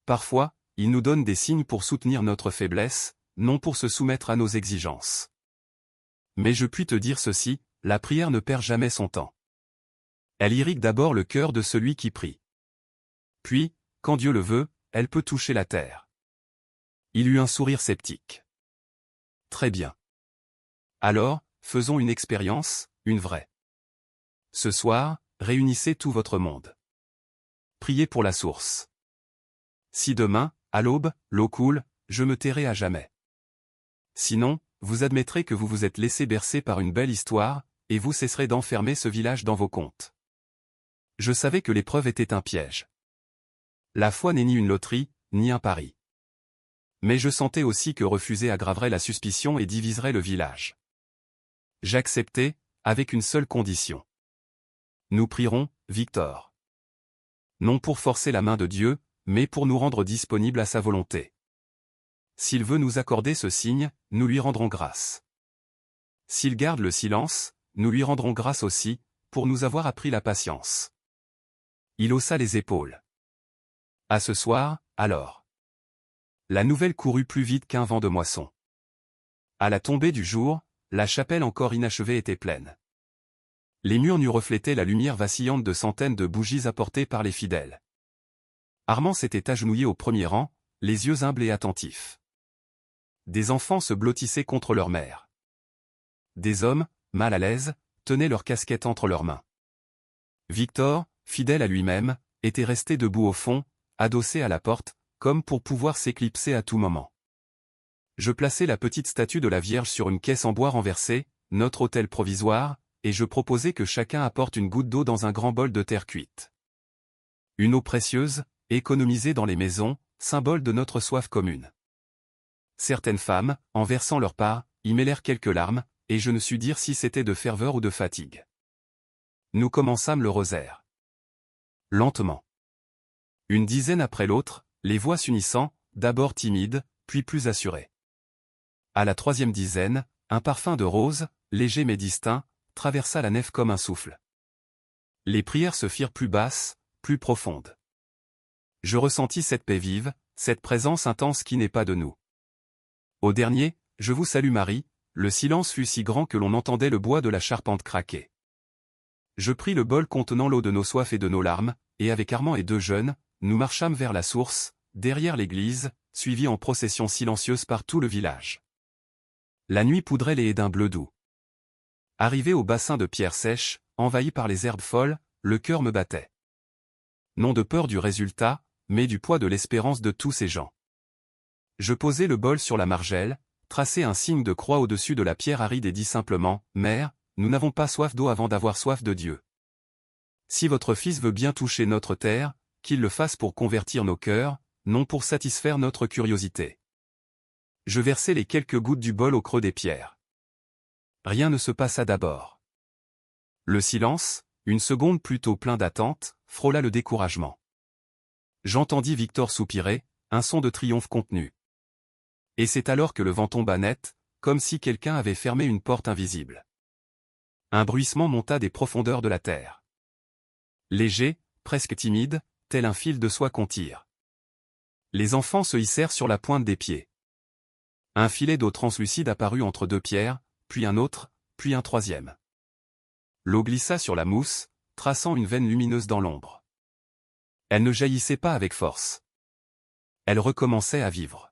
Parfois, il nous donne des signes pour soutenir notre faiblesse, non pour se soumettre à nos exigences. Mais je puis te dire ceci, la prière ne perd jamais son temps. Elle irrigue d'abord le cœur de celui qui prie. Puis, quand Dieu le veut, elle peut toucher la terre. Il eut un sourire sceptique. Très bien. Alors, faisons une expérience, une vraie. Ce soir, réunissez tout votre monde. Priez pour la source. Si demain, à l'aube, l'eau coule, je me tairai à jamais. Sinon, vous admettrez que vous vous êtes laissé bercer par une belle histoire, et vous cesserez d'enfermer ce village dans vos comptes. Je savais que l'épreuve était un piège. La foi n'est ni une loterie, ni un pari. Mais je sentais aussi que refuser aggraverait la suspicion et diviserait le village. J'acceptais, avec une seule condition. Nous prierons, Victor. Non pour forcer la main de Dieu, mais pour nous rendre disponibles à sa volonté. S'il veut nous accorder ce signe, nous lui rendrons grâce. S'il garde le silence, nous lui rendrons grâce aussi, pour nous avoir appris la patience. Il haussa les épaules. À ce soir, alors. La nouvelle courut plus vite qu'un vent de moisson. À la tombée du jour, la chapelle encore inachevée était pleine. Les murs nus reflétaient la lumière vacillante de centaines de bougies apportées par les fidèles. Armand s'était agenouillé au premier rang, les yeux humbles et attentifs. Des enfants se blottissaient contre leur mère. Des hommes, mal à l'aise, tenaient leurs casquettes entre leurs mains. Victor, fidèle à lui-même, était resté debout au fond, adossé à la porte, comme pour pouvoir s'éclipser à tout moment. Je plaçai la petite statue de la Vierge sur une caisse en bois renversée, notre autel provisoire, et je proposai que chacun apporte une goutte d'eau dans un grand bol de terre cuite. Une eau précieuse, économisée dans les maisons, symbole de notre soif commune. Certaines femmes, en versant leur part, y mêlèrent quelques larmes, et je ne sus dire si c'était de ferveur ou de fatigue. Nous commençâmes le rosaire. Lentement. Une dizaine après l'autre, les voix s'unissant, d'abord timides, puis plus assurées. À la troisième dizaine, un parfum de rose, léger mais distinct, traversa la nef comme un souffle. Les prières se firent plus basses, plus profondes. Je ressentis cette paix vive, cette présence intense qui n'est pas de nous. Au dernier, je vous salue Marie, le silence fut si grand que l'on entendait le bois de la charpente craquer. Je pris le bol contenant l'eau de nos soifs et de nos larmes, et avec Armand et deux jeunes, nous marchâmes vers la source, derrière l'église, suivis en procession silencieuse par tout le village. La nuit poudrait les haies d'un bleu doux. Arrivé au bassin de pierres sèches, envahi par les herbes folles, le cœur me battait. Non de peur du résultat, mais du poids de l'espérance de tous ces gens. Je posai le bol sur la margelle, tracai un signe de croix au-dessus de la pierre aride et dis simplement, « Mère, nous n'avons pas soif d'eau avant d'avoir soif de Dieu. Si votre Fils veut bien toucher notre terre, qu'il le fasse pour convertir nos cœurs, non pour satisfaire notre curiosité. » Je versai les quelques gouttes du bol au creux des pierres. Rien ne se passa d'abord. Le silence, une seconde plutôt plein d'attente, frôla le découragement. J'entendis Victor soupirer, un son de triomphe contenu. Et c'est alors que le vent tomba net, comme si quelqu'un avait fermé une porte invisible. Un bruissement monta des profondeurs de la terre. Léger, presque timide, tel un fil de soie qu'on tire. Les enfants se hissèrent sur la pointe des pieds. Un filet d'eau translucide apparut entre deux pierres, puis un autre, puis un troisième. L'eau glissa sur la mousse, traçant une veine lumineuse dans l'ombre. Elle ne jaillissait pas avec force. Elle recommençait à vivre.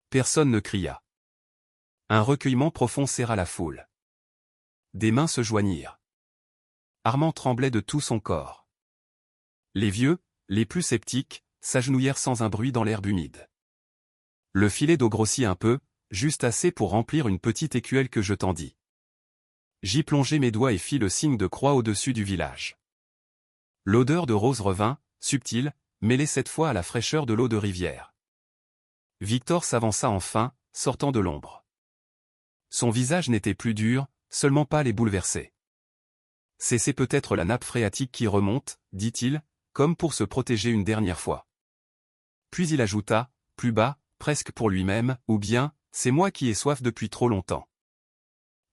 Personne ne cria. Un recueillement profond serra la foule. Des mains se joignirent. Armand tremblait de tout son corps. Les vieux, les plus sceptiques, s'agenouillèrent sans un bruit dans l'herbe humide. Le filet d'eau grossit un peu, juste assez pour remplir une petite écuelle que je tendis. J'y plongeai mes doigts et fis le signe de croix au-dessus du village. L'odeur de rose revint, subtile, mêlée cette fois à la fraîcheur de l'eau de rivière. Victor s'avança enfin, sortant de l'ombre. Son visage n'était plus dur, seulement pâle et bouleversé. « C'est peut-être la nappe phréatique qui remonte, dit-il, comme pour se protéger une dernière fois. » Puis il ajouta, plus bas, presque pour lui-même, « Ou bien, c'est moi qui ai soif depuis trop longtemps. »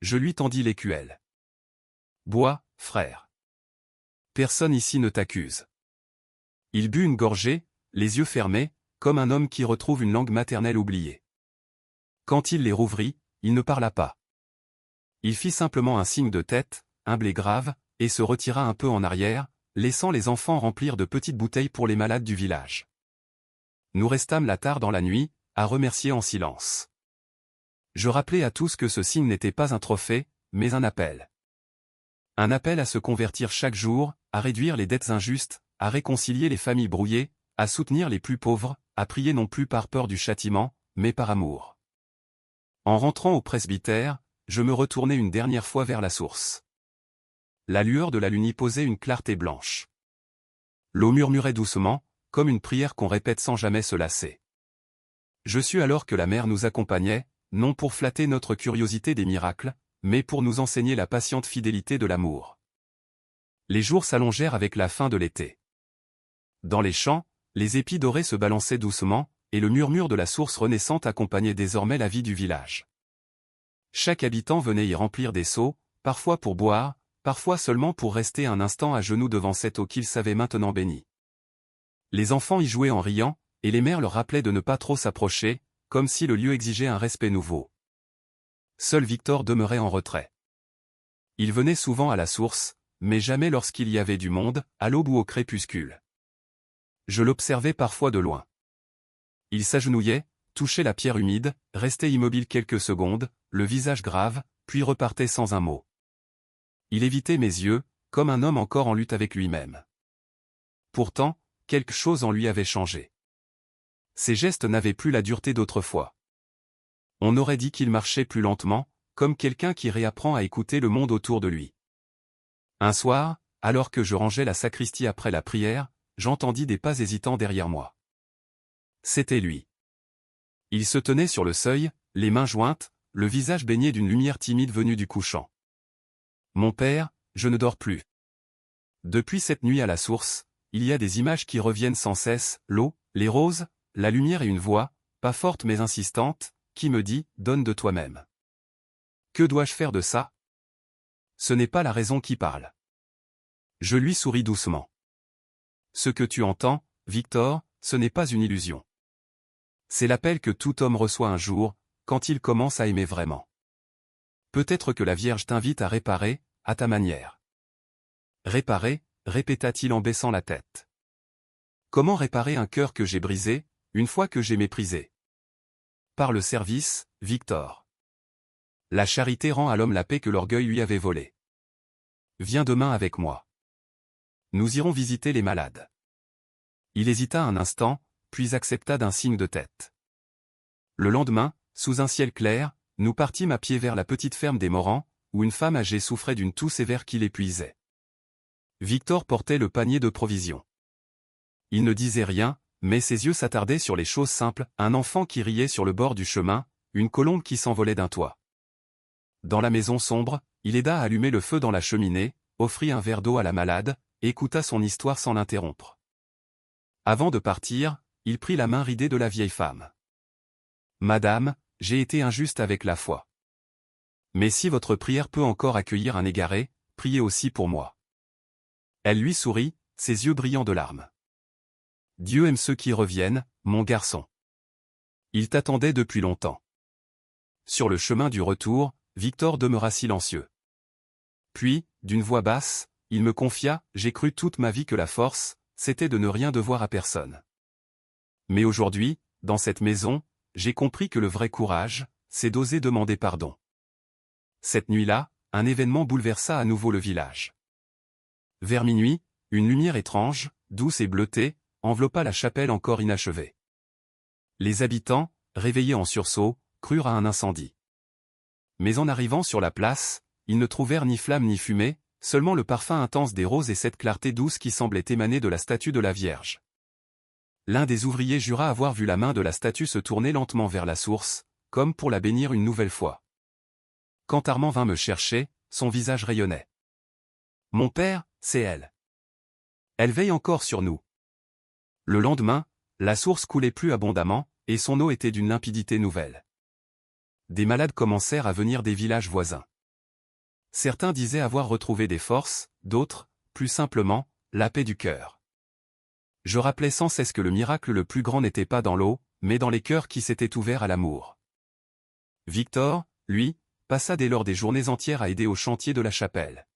Je lui tendis l'écuelle. Bois, frère. Personne ici ne t'accuse. Il but une gorgée, les yeux fermés, comme un homme qui retrouve une langue maternelle oubliée. Quand il les rouvrit, il ne parla pas. Il fit simplement un signe de tête, humble et grave, et se retira un peu en arrière, laissant les enfants remplir de petites bouteilles pour les malades du village. Nous restâmes là tard dans la nuit, à remercier en silence. Je rappelai à tous que ce signe n'était pas un trophée, mais un appel. Un appel à se convertir chaque jour, à réduire les dettes injustes, à réconcilier les familles brouillées, à soutenir les plus pauvres, à prier non plus par peur du châtiment, mais par amour. En rentrant au presbytère, je me retournai une dernière fois vers la source. La lueur de la lune y posait une clarté blanche. L'eau murmurait doucement, comme une prière qu'on répète sans jamais se lasser. Je sus alors que la mer nous accompagnait, non pour flatter notre curiosité des miracles, mais pour nous enseigner la patiente fidélité de l'amour. Les jours s'allongèrent avec la fin de l'été. Dans les champs, les épis dorés se balançaient doucement, et le murmure de la source renaissante accompagnait désormais la vie du village. Chaque habitant venait y remplir des seaux, parfois pour boire, parfois seulement pour rester un instant à genoux devant cette eau qu'ils savaient maintenant bénie. Les enfants y jouaient en riant, et les mères leur rappelaient de ne pas trop s'approcher, comme si le lieu exigeait un respect nouveau. Seul Victor demeurait en retrait. Il venait souvent à la source, mais jamais lorsqu'il y avait du monde, à l'aube ou au crépuscule. Je l'observais parfois de loin. Il s'agenouillait, touchait la pierre humide, restait immobile quelques secondes, le visage grave, puis repartait sans un mot. Il évitait mes yeux, comme un homme encore en lutte avec lui-même. Pourtant, quelque chose en lui avait changé. Ses gestes n'avaient plus la dureté d'autrefois. On aurait dit qu'il marchait plus lentement, comme quelqu'un qui réapprend à écouter le monde autour de lui. Un soir, alors que je rangeais la sacristie après la prière, j'entendis des pas hésitants derrière moi. C'était lui. Il se tenait sur le seuil, les mains jointes, le visage baigné d'une lumière timide venue du couchant. « Mon père, je ne dors plus. » Depuis cette nuit à la source, il y a des images qui reviennent sans cesse, l'eau, les roses, la lumière et une voix, pas forte mais insistante, qui me dit « Donne de toi-même. » Que dois-je faire de ça? Ce n'est pas la raison qui parle. Je lui souris doucement. Ce que tu entends, Victor, ce n'est pas une illusion. C'est l'appel que tout homme reçoit un jour, quand il commence à aimer vraiment. Peut-être que la Vierge t'invite à réparer, à ta manière. Réparer, répéta-t-il en baissant la tête. Comment réparer un cœur que j'ai brisé, une fois que j'ai méprisé? Par le service, Victor. La charité rend à l'homme la paix que l'orgueil lui avait volée. Viens demain avec moi. Nous irons visiter les malades. Il hésita un instant, puis accepta d'un signe de tête. Le lendemain, sous un ciel clair, nous partîmes à pied vers la petite ferme des Morans, où une femme âgée souffrait d'une toux sévère qui l'épuisait. Victor portait le panier de provisions. Il ne disait rien, mais ses yeux s'attardaient sur les choses simples, un enfant qui riait sur le bord du chemin, une colombe qui s'envolait d'un toit. Dans la maison sombre, il aida à allumer le feu dans la cheminée, offrit un verre d'eau à la malade, écouta son histoire sans l'interrompre. Avant de partir, il prit la main ridée de la vieille femme. « Madame, j'ai été injuste avec la foi. Mais si votre prière peut encore accueillir un égaré, priez aussi pour moi. » Elle lui sourit, ses yeux brillants de larmes. « Dieu aime ceux qui reviennent, mon garçon. Il t'attendait depuis longtemps. » Sur le chemin du retour, Victor demeura silencieux. Puis, d'une voix basse, il me confia, « J'ai cru toute ma vie que la force, c'était de ne rien devoir à personne. Mais aujourd'hui, dans cette maison, j'ai compris que le vrai courage, c'est d'oser demander pardon. » Cette nuit-là, un événement bouleversa à nouveau le village. Vers minuit, une lumière étrange, douce et bleutée, enveloppa la chapelle encore inachevée. Les habitants, réveillés en sursaut, crurent à un incendie. Mais en arrivant sur la place, ils ne trouvèrent ni flamme ni fumée, seulement le parfum intense des roses et cette clarté douce qui semblait émaner de la statue de la Vierge. L'un des ouvriers jura avoir vu la main de la statue se tourner lentement vers la source, comme pour la bénir une nouvelle fois. Quand Armand vint me chercher, son visage rayonnait. « Mon père, c'est elle. Elle veille encore sur nous. » Le lendemain, la source coulait plus abondamment, et son eau était d'une limpidité nouvelle. Des malades commencèrent à venir des villages voisins. Certains disaient avoir retrouvé des forces, d'autres, plus simplement, la paix du cœur. Je rappelais sans cesse que le miracle le plus grand n'était pas dans l'eau, mais dans les cœurs qui s'étaient ouverts à l'amour. Victor, lui, passa dès lors des journées entières à aider au chantier de la chapelle.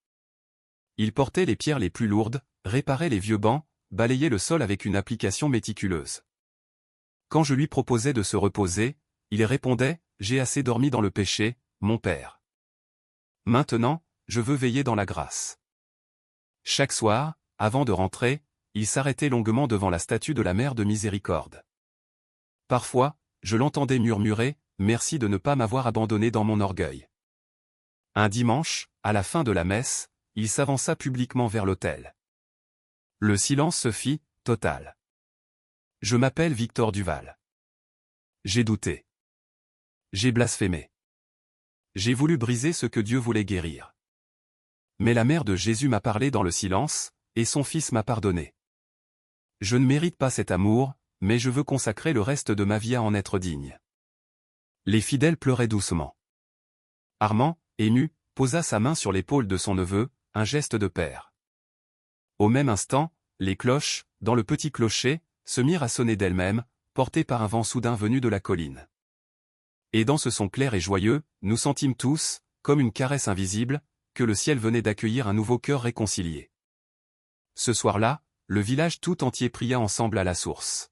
Il portait les pierres les plus lourdes, réparait les vieux bancs, balayait le sol avec une application méticuleuse. Quand je lui proposais de se reposer, il répondait « J'ai assez dormi dans le péché, mon père. Maintenant, je veux veiller dans la grâce. » Chaque soir, avant de rentrer, il s'arrêtait longuement devant la statue de la Mère de Miséricorde. Parfois, je l'entendais murmurer « Merci de ne pas m'avoir abandonné dans mon orgueil. » Un dimanche, à la fin de la messe, il s'avança publiquement vers l'autel. Le silence se fit, total. Je m'appelle Victor Duval. J'ai douté. J'ai blasphémé. J'ai voulu briser ce que Dieu voulait guérir. Mais la mère de Jésus m'a parlé dans le silence, et son fils m'a pardonné. Je ne mérite pas cet amour, mais je veux consacrer le reste de ma vie à en être digne. Les fidèles pleuraient doucement. Armand, ému, posa sa main sur l'épaule de son neveu, un geste de père. Au même instant, les cloches, dans le petit clocher, se mirent à sonner d'elles-mêmes, portées par un vent soudain venu de la colline. Et dans ce son clair et joyeux, nous sentîmes tous, comme une caresse invisible, que le ciel venait d'accueillir un nouveau cœur réconcilié. Ce soir-là, le village tout entier pria ensemble à la source.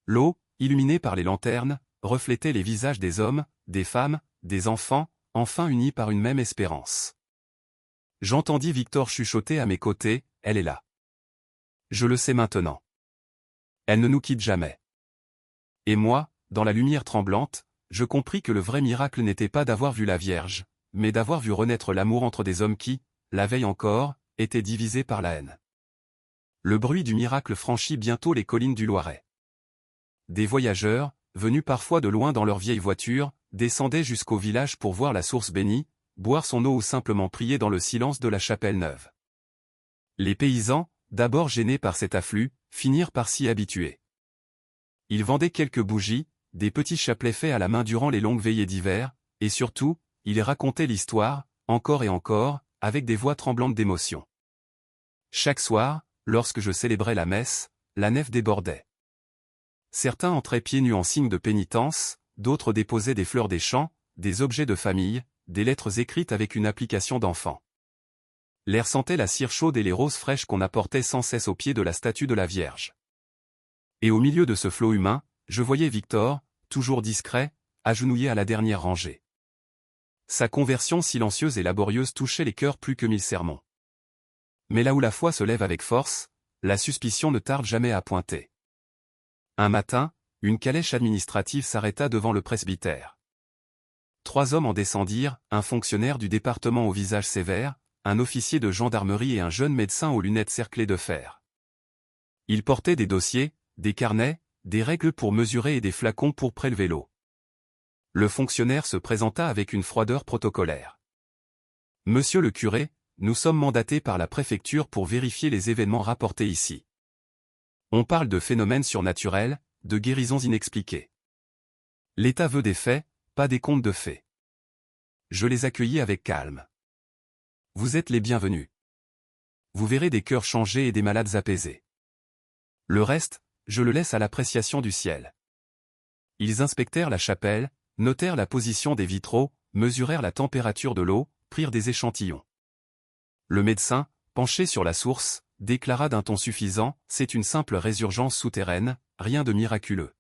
L'eau, illuminée par les lanternes, reflétait les visages des hommes, des femmes, des enfants, enfin unis par une même espérance. J'entendis Victor chuchoter à mes côtés, « Elle est là. Je le sais maintenant. Elle ne nous quitte jamais. » Et moi, dans la lumière tremblante, je compris que le vrai miracle n'était pas d'avoir vu la Vierge, mais d'avoir vu renaître l'amour entre des hommes qui, la veille encore, étaient divisés par la haine. Le bruit du miracle franchit bientôt les collines du Loiret. Des voyageurs, venus parfois de loin dans leur vieille voiture, descendaient jusqu'au village pour voir la source bénie, boire son eau ou simplement prier dans le silence de la chapelle neuve. Les paysans, d'abord gênés par cet afflux, finirent par s'y habituer. Ils vendaient quelques bougies, des petits chapelets faits à la main durant les longues veillées d'hiver, et surtout, ils racontaient l'histoire, encore et encore, avec des voix tremblantes d'émotion. Chaque soir, lorsque je célébrais la messe, la nef débordait. Certains entraient pieds nus en signe de pénitence, d'autres déposaient des fleurs des champs, des objets de famille, des lettres écrites avec une application d'enfant. L'air sentait la cire chaude et les roses fraîches qu'on apportait sans cesse au pied de la statue de la Vierge. Et au milieu de ce flot humain, je voyais Victor, toujours discret, agenouillé à la dernière rangée. Sa conversion silencieuse et laborieuse touchait les cœurs plus que 1000 sermons. Mais là où la foi se lève avec force, la suspicion ne tarde jamais à pointer. Un matin, une calèche administrative s'arrêta devant le presbytère. 3 hommes en descendirent, un fonctionnaire du département au visage sévère, un officier de gendarmerie et un jeune médecin aux lunettes cerclées de fer. Ils portaient des dossiers, des carnets, des règles pour mesurer et des flacons pour prélever l'eau. Le fonctionnaire se présenta avec une froideur protocolaire. « Monsieur le curé, nous sommes mandatés par la préfecture pour vérifier les événements rapportés ici. On parle de phénomènes surnaturels, de guérisons inexpliquées. L'État veut des faits, pas des contes de fées. » Je les accueillis avec calme. « Vous êtes les bienvenus. Vous verrez des cœurs changés et des malades apaisés. Le reste, je le laisse à l'appréciation du ciel. » Ils inspectèrent la chapelle, notèrent la position des vitraux, mesurèrent la température de l'eau, prirent des échantillons. Le médecin, penché sur la source, déclara d'un ton suffisant, « C'est une simple résurgence souterraine, rien de miraculeux.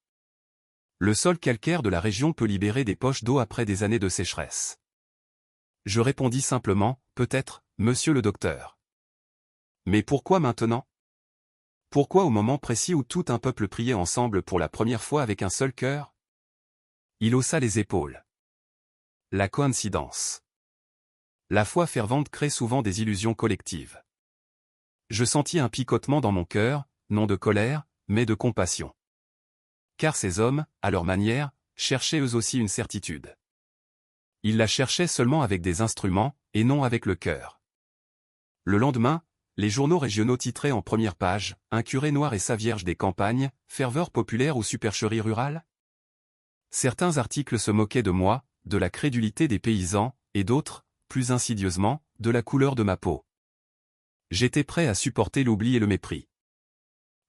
Le sol calcaire de la région peut libérer des poches d'eau après des années de sécheresse. » Je répondis simplement, « Peut-être, monsieur le docteur. Mais pourquoi maintenant? Pourquoi au moment précis où tout un peuple priait ensemble pour la première fois avec un seul cœur ?» Il haussa les épaules. La coïncidence. La foi fervente crée souvent des illusions collectives. Je sentis un picotement dans mon cœur, non de colère, mais de compassion. Car ces hommes, à leur manière, cherchaient eux aussi une certitude. Ils la cherchaient seulement avec des instruments, et non avec le cœur. Le lendemain, les journaux régionaux titraient en première page, « Un curé noir et sa vierge des campagnes, ferveur populaire ou supercherie rurale ?» Certains articles se moquaient de moi, de la crédulité des paysans, et d'autres, plus insidieusement, de la couleur de ma peau. J'étais prêt à supporter l'oubli et le mépris.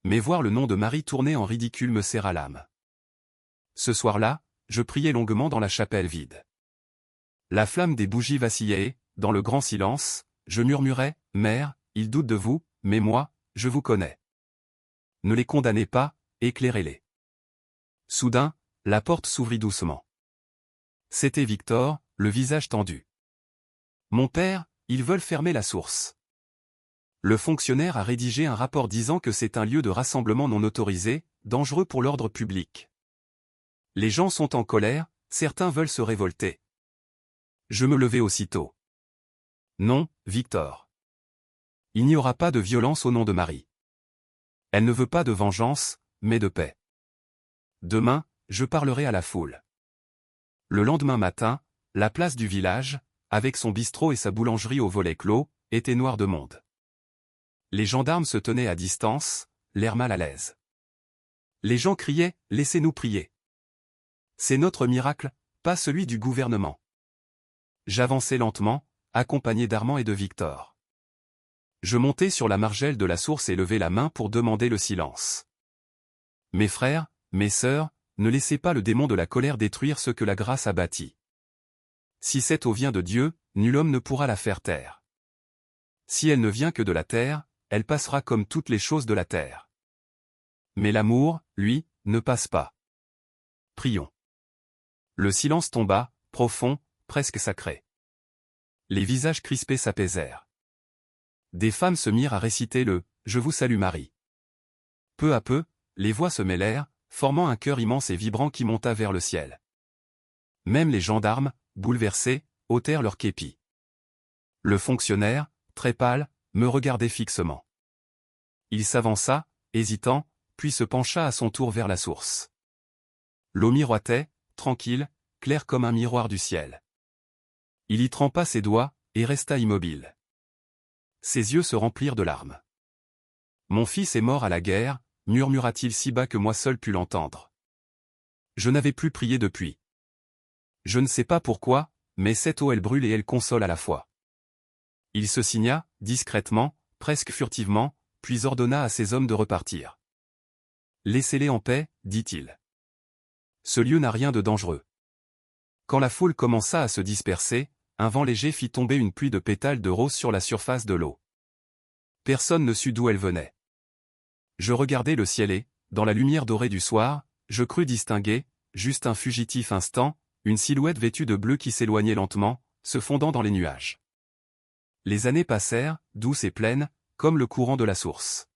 Mais voir le nom de Marie tourner en ridicule me serra l'âme. Ce soir-là, je priais longuement dans la chapelle vide. La flamme des bougies vacillait et, dans le grand silence, je murmurais, « Mère, ils doutent de vous, mais moi, je vous connais. Ne les condamnez pas, éclairez-les. » Soudain, la porte s'ouvrit doucement. C'était Victor, le visage tendu. « Mon père, ils veulent fermer la source. Le fonctionnaire a rédigé un rapport disant que c'est un lieu de rassemblement non autorisé, dangereux pour l'ordre public. Les gens sont en colère, certains veulent se révolter. » Je me levai aussitôt. « Non, Victor. Il n'y aura pas de violence au nom de Marie. Elle ne veut pas de vengeance, mais de paix. Demain, je parlerai à la foule. » Le lendemain matin, la place du village, avec son bistrot et sa boulangerie au volet clos, était noire de monde. Les gendarmes se tenaient à distance, l'air mal à l'aise. Les gens criaient « Laissez-nous prier. C'est notre miracle, pas celui du gouvernement. » J'avançais lentement, accompagné d'Armand et de Victor. Je montai sur la margelle de la source et levai la main pour demander le silence. Mes frères, mes sœurs, ne laissez pas le démon de la colère détruire ce que la grâce a bâti. Si cette eau vient de Dieu, nul homme ne pourra la faire taire. Si elle ne vient que de la terre, elle passera comme toutes les choses de la terre. Mais l'amour, lui, ne passe pas. Prions. Le silence tomba, profond, presque sacré. Les visages crispés s'apaisèrent. Des femmes se mirent à réciter le « Je vous salue Marie ». Peu à peu, les voix se mêlèrent, formant un chœur immense et vibrant qui monta vers le ciel. Même les gendarmes, bouleversés, ôtèrent leurs képis. Le fonctionnaire, très pâle, me regardait fixement. Il s'avança, hésitant, puis se pencha à son tour vers la source. L'eau miroitait, tranquille, claire comme un miroir du ciel. Il y trempa ses doigts, et resta immobile. Ses yeux se remplirent de larmes. « Mon fils est mort à la guerre », murmura-t-il si bas que moi seul pus l'entendre. Je n'avais plus prié depuis. Je ne sais pas pourquoi, mais cette eau elle brûle et elle console à la fois. Il se signa, discrètement, presque furtivement, puis ordonna à ses hommes de repartir. « Laissez-les en paix, dit-il. Ce lieu n'a rien de dangereux. » Quand la foule commença à se disperser, un vent léger fit tomber une pluie de pétales de rose sur la surface de l'eau. Personne ne sut d'où elle venait. Je regardai le ciel et, dans la lumière dorée du soir, je crus distinguer, juste un fugitif instant, une silhouette vêtue de bleu qui s'éloignait lentement, se fondant dans les nuages. Les années passèrent, douces et pleines, comme le courant de la source.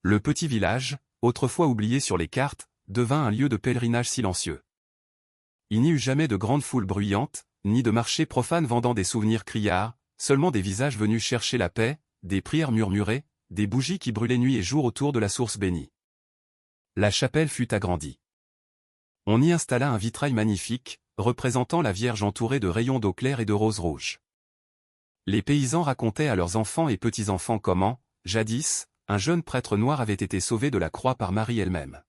Le petit village, autrefois oublié sur les cartes, devint un lieu de pèlerinage silencieux. Il n'y eut jamais de grandes foules bruyantes, ni de marchés profanes vendant des souvenirs criards, seulement des visages venus chercher la paix, des prières murmurées, des bougies qui brûlaient nuit et jour autour de la source bénie. La chapelle fut agrandie. On y installa un vitrail magnifique, représentant la Vierge entourée de rayons d'eau claire et de roses rouges. Les paysans racontaient à leurs enfants et petits-enfants comment, jadis, un jeune prêtre noir avait été sauvé de la croix par Marie elle-même.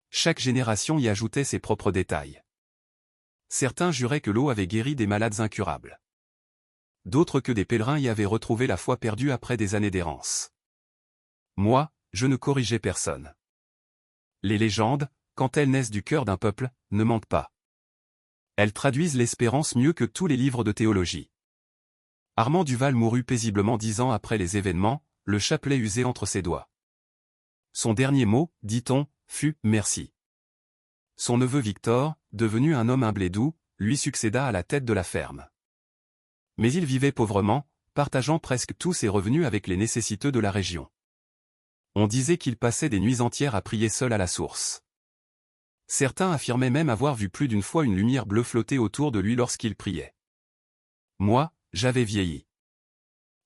Chaque génération y ajoutait ses propres détails. Certains juraient que l'eau avait guéri des malades incurables. D'autres que des pèlerins y avaient retrouvé la foi perdue après des années d'errance. Moi, je ne corrigeais personne. Les légendes, quand elles naissent du cœur d'un peuple, ne mentent pas. Elles traduisent l'espérance mieux que tous les livres de théologie. Armand Duval mourut paisiblement 10 ans après les événements, le chapelet usé entre ses doigts. Son dernier mot, dit-on, fut « merci ». Son neveu Victor, devenu un homme humble et doux, lui succéda à la tête de la ferme. Mais il vivait pauvrement, partageant presque tous ses revenus avec les nécessiteux de la région. On disait qu'il passait des nuits entières à prier seul à la source. Certains affirmaient même avoir vu plus d'une fois une lumière bleue flotter autour de lui lorsqu'il priait. Moi, j'avais vieilli.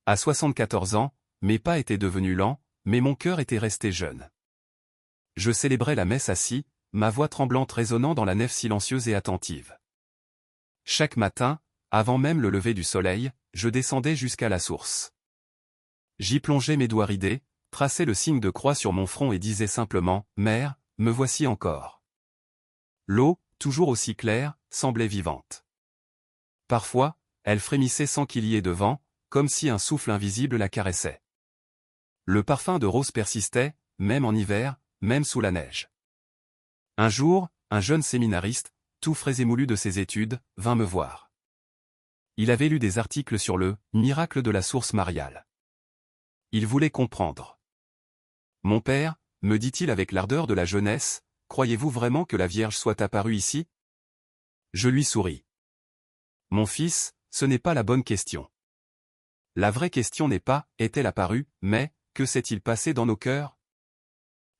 À 74 ans, mes pas étaient devenus lents, mais mon cœur était resté jeune. Je célébrais la messe assis, ma voix tremblante résonnant dans la nef silencieuse et attentive. Chaque matin, avant même le lever du soleil, je descendais jusqu'à la source. J'y plongeais mes doigts ridés, traçais le signe de croix sur mon front et disais simplement « Mère, me voici encore ». L'eau, toujours aussi claire, semblait vivante. Parfois, elle frémissait sans qu'il y ait de vent, comme si un souffle invisible la caressait. Le parfum de rose persistait, même en hiver, même sous la neige. Un jour, un jeune séminariste, tout frais émoulu de ses études, vint me voir. Il avait lu des articles sur le « miracle de la source mariale ». Il voulait comprendre. « Mon père, me dit-il avec l'ardeur de la jeunesse, croyez-vous vraiment que la Vierge soit apparue ici ?» Je lui souris. « Mon fils, ce n'est pas la bonne question. La vraie question n'est pas « est-elle apparue ?», mais « que s'est-il passé dans nos cœurs ?»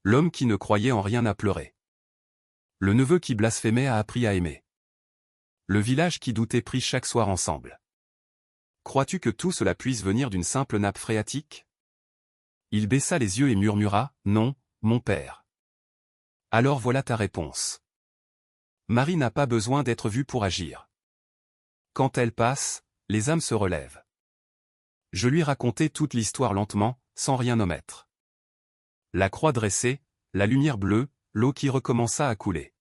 L'homme qui ne croyait en rien a pleuré. Le neveu qui blasphémait a appris à aimer. Le village qui doutait prie chaque soir ensemble. Crois-tu que tout cela puisse venir d'une simple nappe phréatique ? Il baissa les yeux et murmura, « Non, mon père. » Alors voilà ta réponse. Marie n'a pas besoin d'être vue pour agir. Quand elle passe, les âmes se relèvent. Je lui racontai toute l'histoire lentement, sans rien omettre. La croix dressée, la lumière bleue, l'eau qui recommença à couler.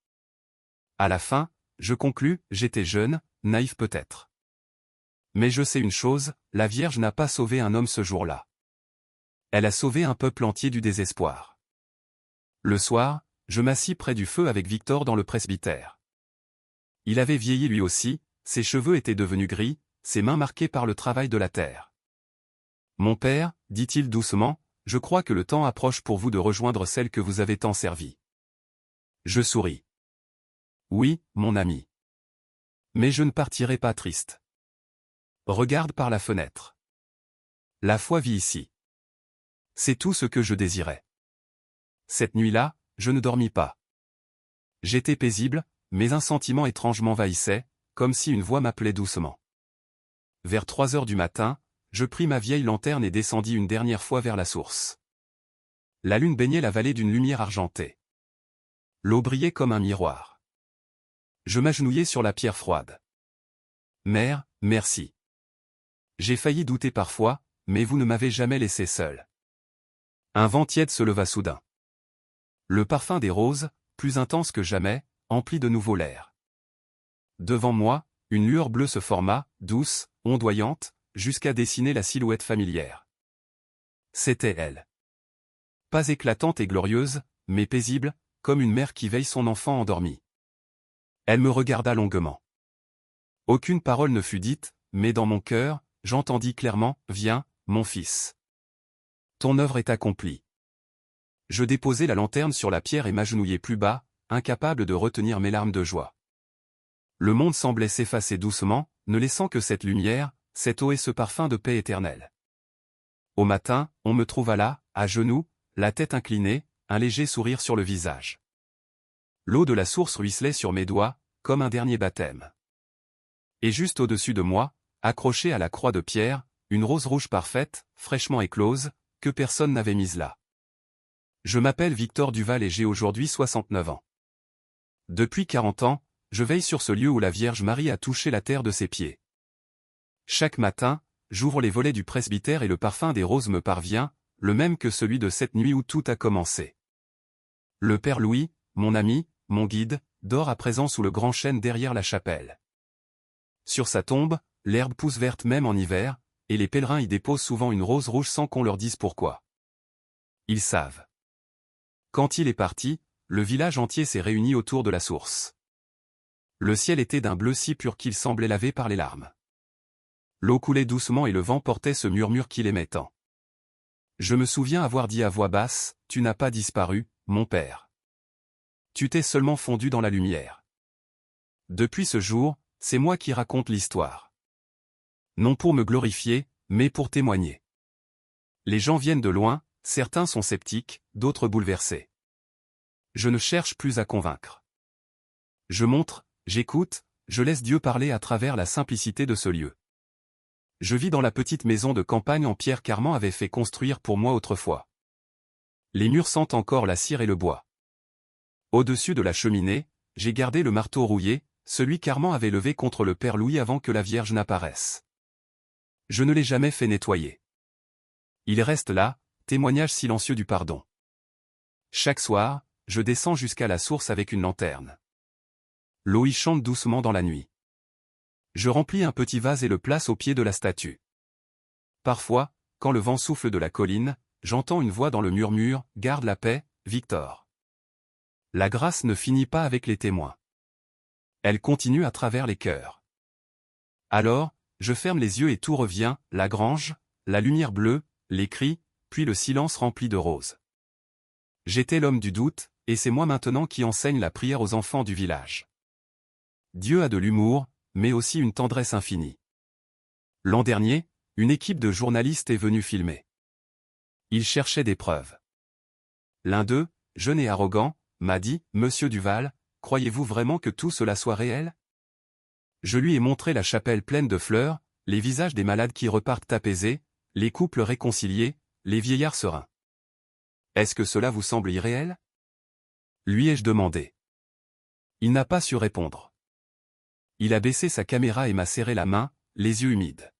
À la fin, je conclus, j'étais jeune, naïf peut-être. Mais je sais une chose, la Vierge n'a pas sauvé un homme ce jour-là. Elle a sauvé un peuple entier du désespoir. Le soir, je m'assis près du feu avec Victor dans le presbytère. Il avait vieilli lui aussi, ses cheveux étaient devenus gris, ses mains marquées par le travail de la terre. « Mon père, dit-il doucement, je crois que le temps approche pour vous de rejoindre celle que vous avez tant servie. » Je souris. « Oui, mon ami. Mais je ne partirai pas triste. Regarde par la fenêtre. La foi vit ici. C'est tout ce que je désirais. Cette nuit-là, je ne dormis pas. J'étais paisible, mais un sentiment étrange m'envahissait, comme si une voix m'appelait doucement. Vers 3 heures du matin, je pris ma vieille lanterne et descendis une dernière fois vers la source. La lune baignait la vallée d'une lumière argentée. L'eau brillait comme un miroir. Je m'agenouillai sur la pierre froide. Mère, merci. J'ai failli douter parfois, mais vous ne m'avez jamais laissé seul. Un vent tiède se leva soudain. Le parfum des roses, plus intense que jamais, emplit de nouveau l'air. Devant moi, une lueur bleue se forma, douce, ondoyante, jusqu'à dessiner la silhouette familière. C'était elle. Pas éclatante et glorieuse, mais paisible, comme une mère qui veille son enfant endormi. Elle me regarda longuement. Aucune parole ne fut dite, mais dans mon cœur, j'entendis clairement, « Viens, mon fils. Ton œuvre est accomplie. » Je déposai la lanterne sur la pierre et m'agenouillai plus bas, incapable de retenir mes larmes de joie. Le monde semblait s'effacer doucement, ne laissant que cette lumière, cette eau et ce parfum de paix éternelle. Au matin, on me trouva là, à genoux, la tête inclinée, un léger sourire sur le visage. L'eau de la source ruisselait sur mes doigts, comme un dernier baptême. Et juste au-dessus de moi, accrochée à la croix de pierre, une rose rouge parfaite, fraîchement éclose, que personne n'avait mise là. Je m'appelle Victor Duval et j'ai aujourd'hui 69 ans. Depuis 40 ans, je veille sur ce lieu où la Vierge Marie a touché la terre de ses pieds. Chaque matin, j'ouvre les volets du presbytère et le parfum des roses me parvient, le même que celui de cette nuit où tout a commencé. Le Père Louis, mon ami, mon guide, dort à présent sous le grand chêne derrière la chapelle. Sur sa tombe, l'herbe pousse verte même en hiver, et les pèlerins y déposent souvent une rose rouge sans qu'on leur dise pourquoi. Ils savent. Quand il est parti, le village entier s'est réuni autour de la source. Le ciel était d'un bleu si pur qu'il semblait lavé par les larmes. L'eau coulait doucement et le vent portait ce murmure qu'il aimait tant. Je me souviens avoir dit à voix basse, « Tu n'as pas disparu, mon père. Tu t'es seulement fondu dans la lumière. » Depuis ce jour, c'est moi qui raconte l'histoire. Non pour me glorifier, mais pour témoigner. Les gens viennent de loin, certains sont sceptiques, d'autres bouleversés. Je ne cherche plus à convaincre. Je montre, j'écoute, je laisse Dieu parler à travers la simplicité de ce lieu. Je vis dans la petite maison de campagne en pierre qu'Armand avait fait construire pour moi autrefois. Les murs sentent encore la cire et le bois. Au-dessus de la cheminée, j'ai gardé le marteau rouillé, celui qu'Armand avait levé contre le Père Louis avant que la Vierge n'apparaisse. Je ne l'ai jamais fait nettoyer. Il reste là, témoignage silencieux du pardon. Chaque soir, je descends jusqu'à la source avec une lanterne. L'eau y chante doucement dans la nuit. Je remplis un petit vase et le place au pied de la statue. Parfois, quand le vent souffle de la colline, j'entends une voix dans le murmure, « Garde la paix, Victor. » La grâce ne finit pas avec les témoins. Elle continue à travers les cœurs. Alors, je ferme les yeux et tout revient, la grange, la lumière bleue, les cris, puis le silence rempli de roses. J'étais l'homme du doute, et c'est moi maintenant qui enseigne la prière aux enfants du village. Dieu a de l'humour, mais aussi une tendresse infinie. L'an dernier, une équipe de journalistes est venue filmer. Ils cherchaient des preuves. L'un d'eux, jeune et arrogant, m'a dit, « Monsieur Duval, croyez-vous vraiment que tout cela soit réel ?» Je lui ai montré la chapelle pleine de fleurs, les visages des malades qui repartent apaisés, les couples réconciliés, les vieillards sereins. « Est-ce que cela vous semble irréel ?» lui ai-je demandé. Il n'a pas su répondre. Il a baissé sa caméra et m'a serré la main, les yeux humides.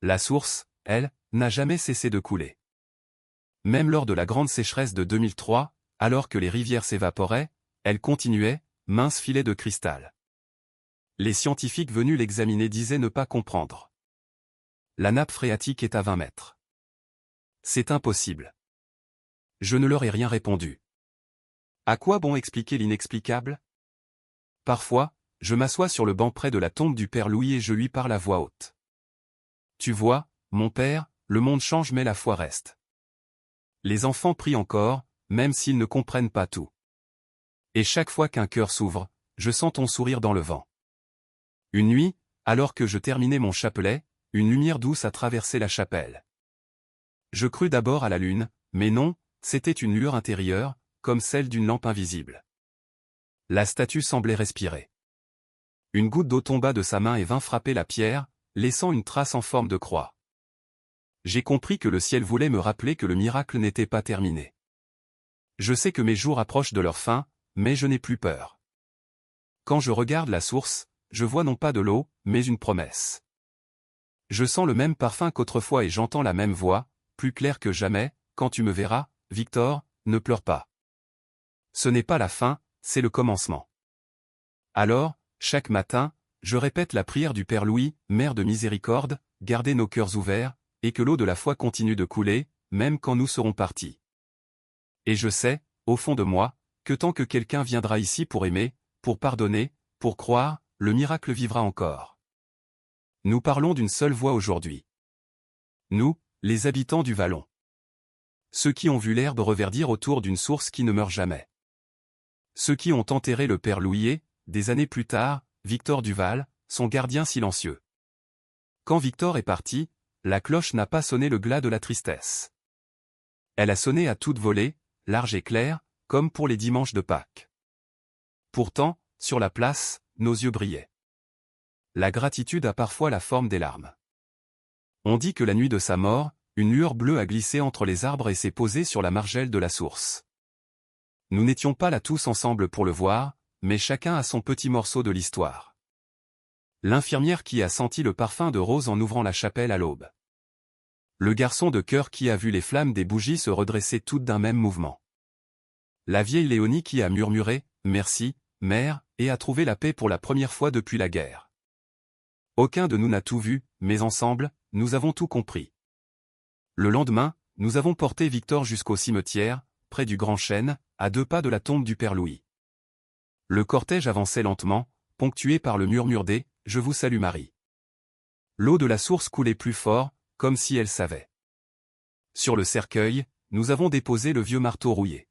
La source, elle, n'a jamais cessé de couler. Même lors de la grande sécheresse de 2003, alors que les rivières s'évaporaient, elle continuait, mince filet de cristal. Les scientifiques venus l'examiner disaient ne pas comprendre. La nappe phréatique est à 20 mètres. C'est impossible. Je ne leur ai rien répondu. À quoi bon expliquer l'inexplicable? Parfois, je m'assois sur le banc près de la tombe du père Louis et je lui parle à voix haute. Tu vois, mon père, le monde change mais la foi reste. Les enfants prient encore, même s'ils ne comprennent pas tout. Et chaque fois qu'un cœur s'ouvre, je sens ton sourire dans le vent. Une nuit, alors que je terminais mon chapelet, une lumière douce a traversé la chapelle. Je crus d'abord à la lune, mais non, c'était une lueur intérieure, comme celle d'une lampe invisible. La statue semblait respirer. Une goutte d'eau tomba de sa main et vint frapper la pierre, laissant une trace en forme de croix. J'ai compris que le ciel voulait me rappeler que le miracle n'était pas terminé. Je sais que mes jours approchent de leur fin, mais je n'ai plus peur. Quand je regarde la source, je vois non pas de l'eau, mais une promesse. Je sens le même parfum qu'autrefois et j'entends la même voix, plus claire que jamais, quand tu me verras, Victor, ne pleure pas. Ce n'est pas la fin, c'est le commencement. Alors, chaque matin, je répète la prière du Père Louis, Mère de miséricorde, gardez nos cœurs ouverts, et que l'eau de la foi continue de couler, même quand nous serons partis. Et je sais, au fond de moi, que tant que quelqu'un viendra ici pour aimer, pour pardonner, pour croire, le miracle vivra encore. Nous parlons d'une seule voix aujourd'hui. Nous, les habitants du Vallon. Ceux qui ont vu l'herbe reverdir autour d'une source qui ne meurt jamais. Ceux qui ont enterré le Père Louis, des années plus tard, Victor Duval, son gardien silencieux. Quand Victor est parti, la cloche n'a pas sonné le glas de la tristesse. Elle a sonné à toute volée, large et claire, comme pour les dimanches de Pâques. Pourtant, sur la place, nos yeux brillaient. La gratitude a parfois la forme des larmes. On dit que la nuit de sa mort, une lueur bleue a glissé entre les arbres et s'est posée sur la margelle de la source. Nous n'étions pas là tous ensemble pour le voir, mais chacun a son petit morceau de l'histoire. L'infirmière qui a senti le parfum de rose en ouvrant la chapelle à l'aube. Le garçon de chœur qui a vu les flammes des bougies se redresser toutes d'un même mouvement. La vieille Léonie qui a murmuré « Merci, mère » et a trouvé la paix pour la première fois depuis la guerre. Aucun de nous n'a tout vu, mais ensemble, nous avons tout compris. Le lendemain, nous avons porté Victor jusqu'au cimetière, près du Grand Chêne, à 2 pas de la tombe du Père Louis. Le cortège avançait lentement, ponctué par le murmure des « Je vous salue Marie ». L'eau de la source coulait plus fort, comme si elle savait. Sur le cercueil, nous avons déposé le vieux marteau rouillé.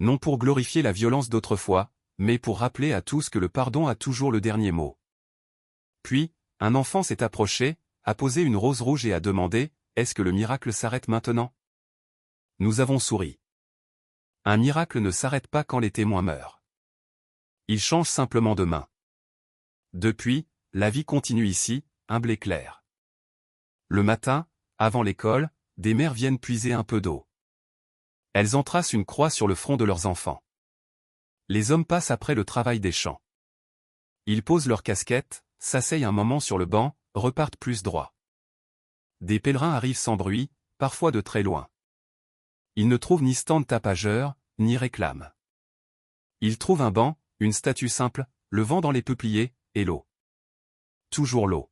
Non pour glorifier la violence d'autrefois, mais pour rappeler à tous que le pardon a toujours le dernier mot. Puis, un enfant s'est approché, a posé une rose rouge et a demandé « Est-ce que le miracle s'arrête maintenant ?» Nous avons souri. Un miracle ne s'arrête pas quand les témoins meurent. Il change simplement de main. Depuis, la vie continue ici, humble et claire. Le matin, avant l'école, des mères viennent puiser un peu d'eau. Elles entracent une croix sur le front de leurs enfants. Les hommes passent après le travail des champs. Ils posent leurs casquettes, s'asseyent un moment sur le banc, repartent plus droit. Des pèlerins arrivent sans bruit, parfois de très loin. Ils ne trouvent ni stand tapageur, ni réclame. Ils trouvent un banc, une statue simple, le vent dans les peupliers, et l'eau. toujours l'eau.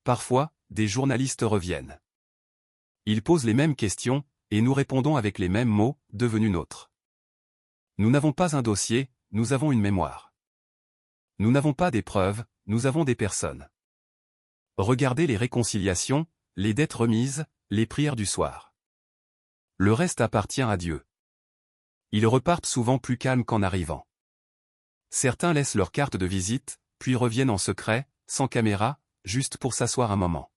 Parfois, des journalistes reviennent. Ils posent les mêmes questions, et nous répondons avec les mêmes mots, devenus nôtres. Nous n'avons pas un dossier, nous avons une mémoire. Nous n'avons pas des preuves, nous avons des personnes. Regardez les réconciliations, les dettes remises, les prières du soir. Le reste appartient à Dieu. Ils repartent souvent plus calmes qu'en arrivant. Certains laissent leur carte de visite, puis reviennent en secret, sans caméra, juste pour s'asseoir un moment.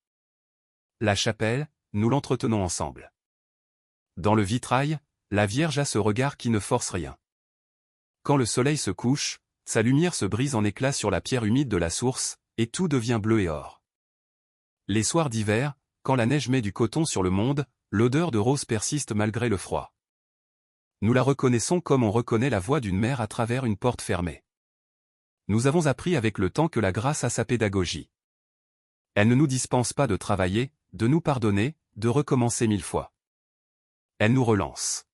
La chapelle, nous l'entretenons ensemble. Dans le vitrail, la Vierge a ce regard qui ne force rien. Quand le soleil se couche, sa lumière se brise en éclats sur la pierre humide de la source, et tout devient bleu et or. Les soirs d'hiver, quand la neige met du coton sur le monde, l'odeur de rose persiste malgré le froid. Nous la reconnaissons comme on reconnaît la voix d'une mère à travers une porte fermée. Nous avons appris avec le temps que la grâce a sa pédagogie. Elle ne nous dispense pas de travailler, de nous pardonner, de recommencer 1000 fois. Elle nous relance.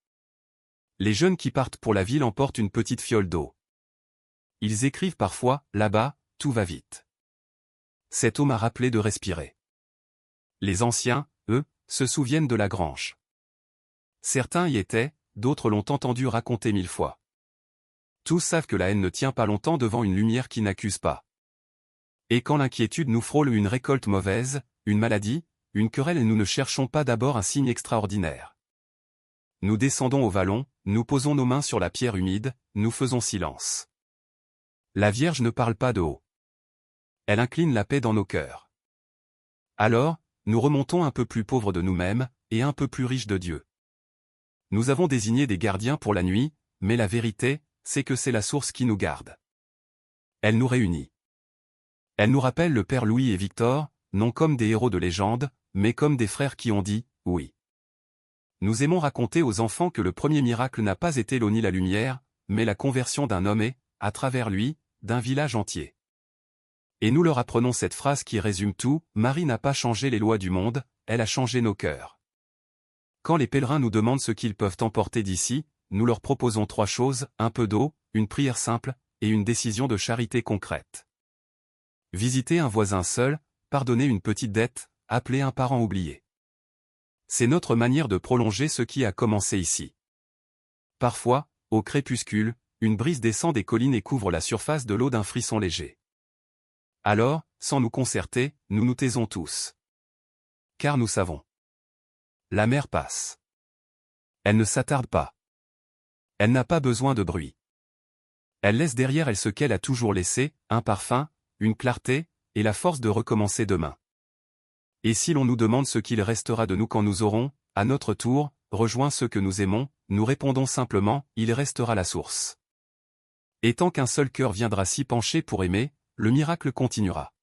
Les jeunes qui partent pour la ville emportent une petite fiole d'eau. Ils écrivent parfois, là-bas, tout va vite. Cette eau m'a rappelé de respirer. Les anciens, eux, se souviennent de la grange. Certains y étaient, d'autres l'ont entendu raconter 1000 fois. Tous savent que la haine ne tient pas longtemps devant une lumière qui n'accuse pas. Et quand l'inquiétude nous frôle une récolte mauvaise, une maladie, une querelle, nous ne cherchons pas d'abord un signe extraordinaire. Nous descendons au vallon, nous posons nos mains sur la pierre humide, nous faisons silence. La Vierge ne parle pas de haut. Elle incline la paix dans nos cœurs. Alors, nous remontons un peu plus pauvres de nous-mêmes, et un peu plus riches de Dieu. Nous avons désigné des gardiens pour la nuit, mais la vérité, c'est que c'est la source qui nous garde. Elle nous réunit. Elle nous rappelle le Père Louis et Victor, non comme des héros de légende, mais comme des frères qui ont dit « oui ». Nous aimons raconter aux enfants que le premier miracle n'a pas été l'eau ni la lumière, mais la conversion d'un homme et, à travers lui, d'un village entier. Et nous leur apprenons cette phrase qui résume tout, Marie n'a pas changé les lois du monde, elle a changé nos cœurs. Quand les pèlerins nous demandent ce qu'ils peuvent emporter d'ici, nous leur proposons 3 choses, un peu d'eau, une prière simple, et une décision de charité concrète. Visiter un voisin seul, pardonner une petite dette, appeler un parent oublié. C'est notre manière de prolonger ce qui a commencé ici. Parfois, au crépuscule, une brise descend des collines et couvre la surface de l'eau d'un frisson léger. Alors, sans nous concerter, nous nous taisons tous. Car nous savons. La mer passe. Elle ne s'attarde pas. Elle n'a pas besoin de bruit. Elle laisse derrière elle ce qu'elle a toujours laissé, un parfum, une clarté, et la force de recommencer demain. Et si l'on nous demande ce qu'il restera de nous quand nous aurons, à notre tour, rejoint ceux que nous aimons, nous répondons simplement, il restera la source. Et tant qu'un seul cœur viendra s'y pencher pour aimer, le miracle continuera.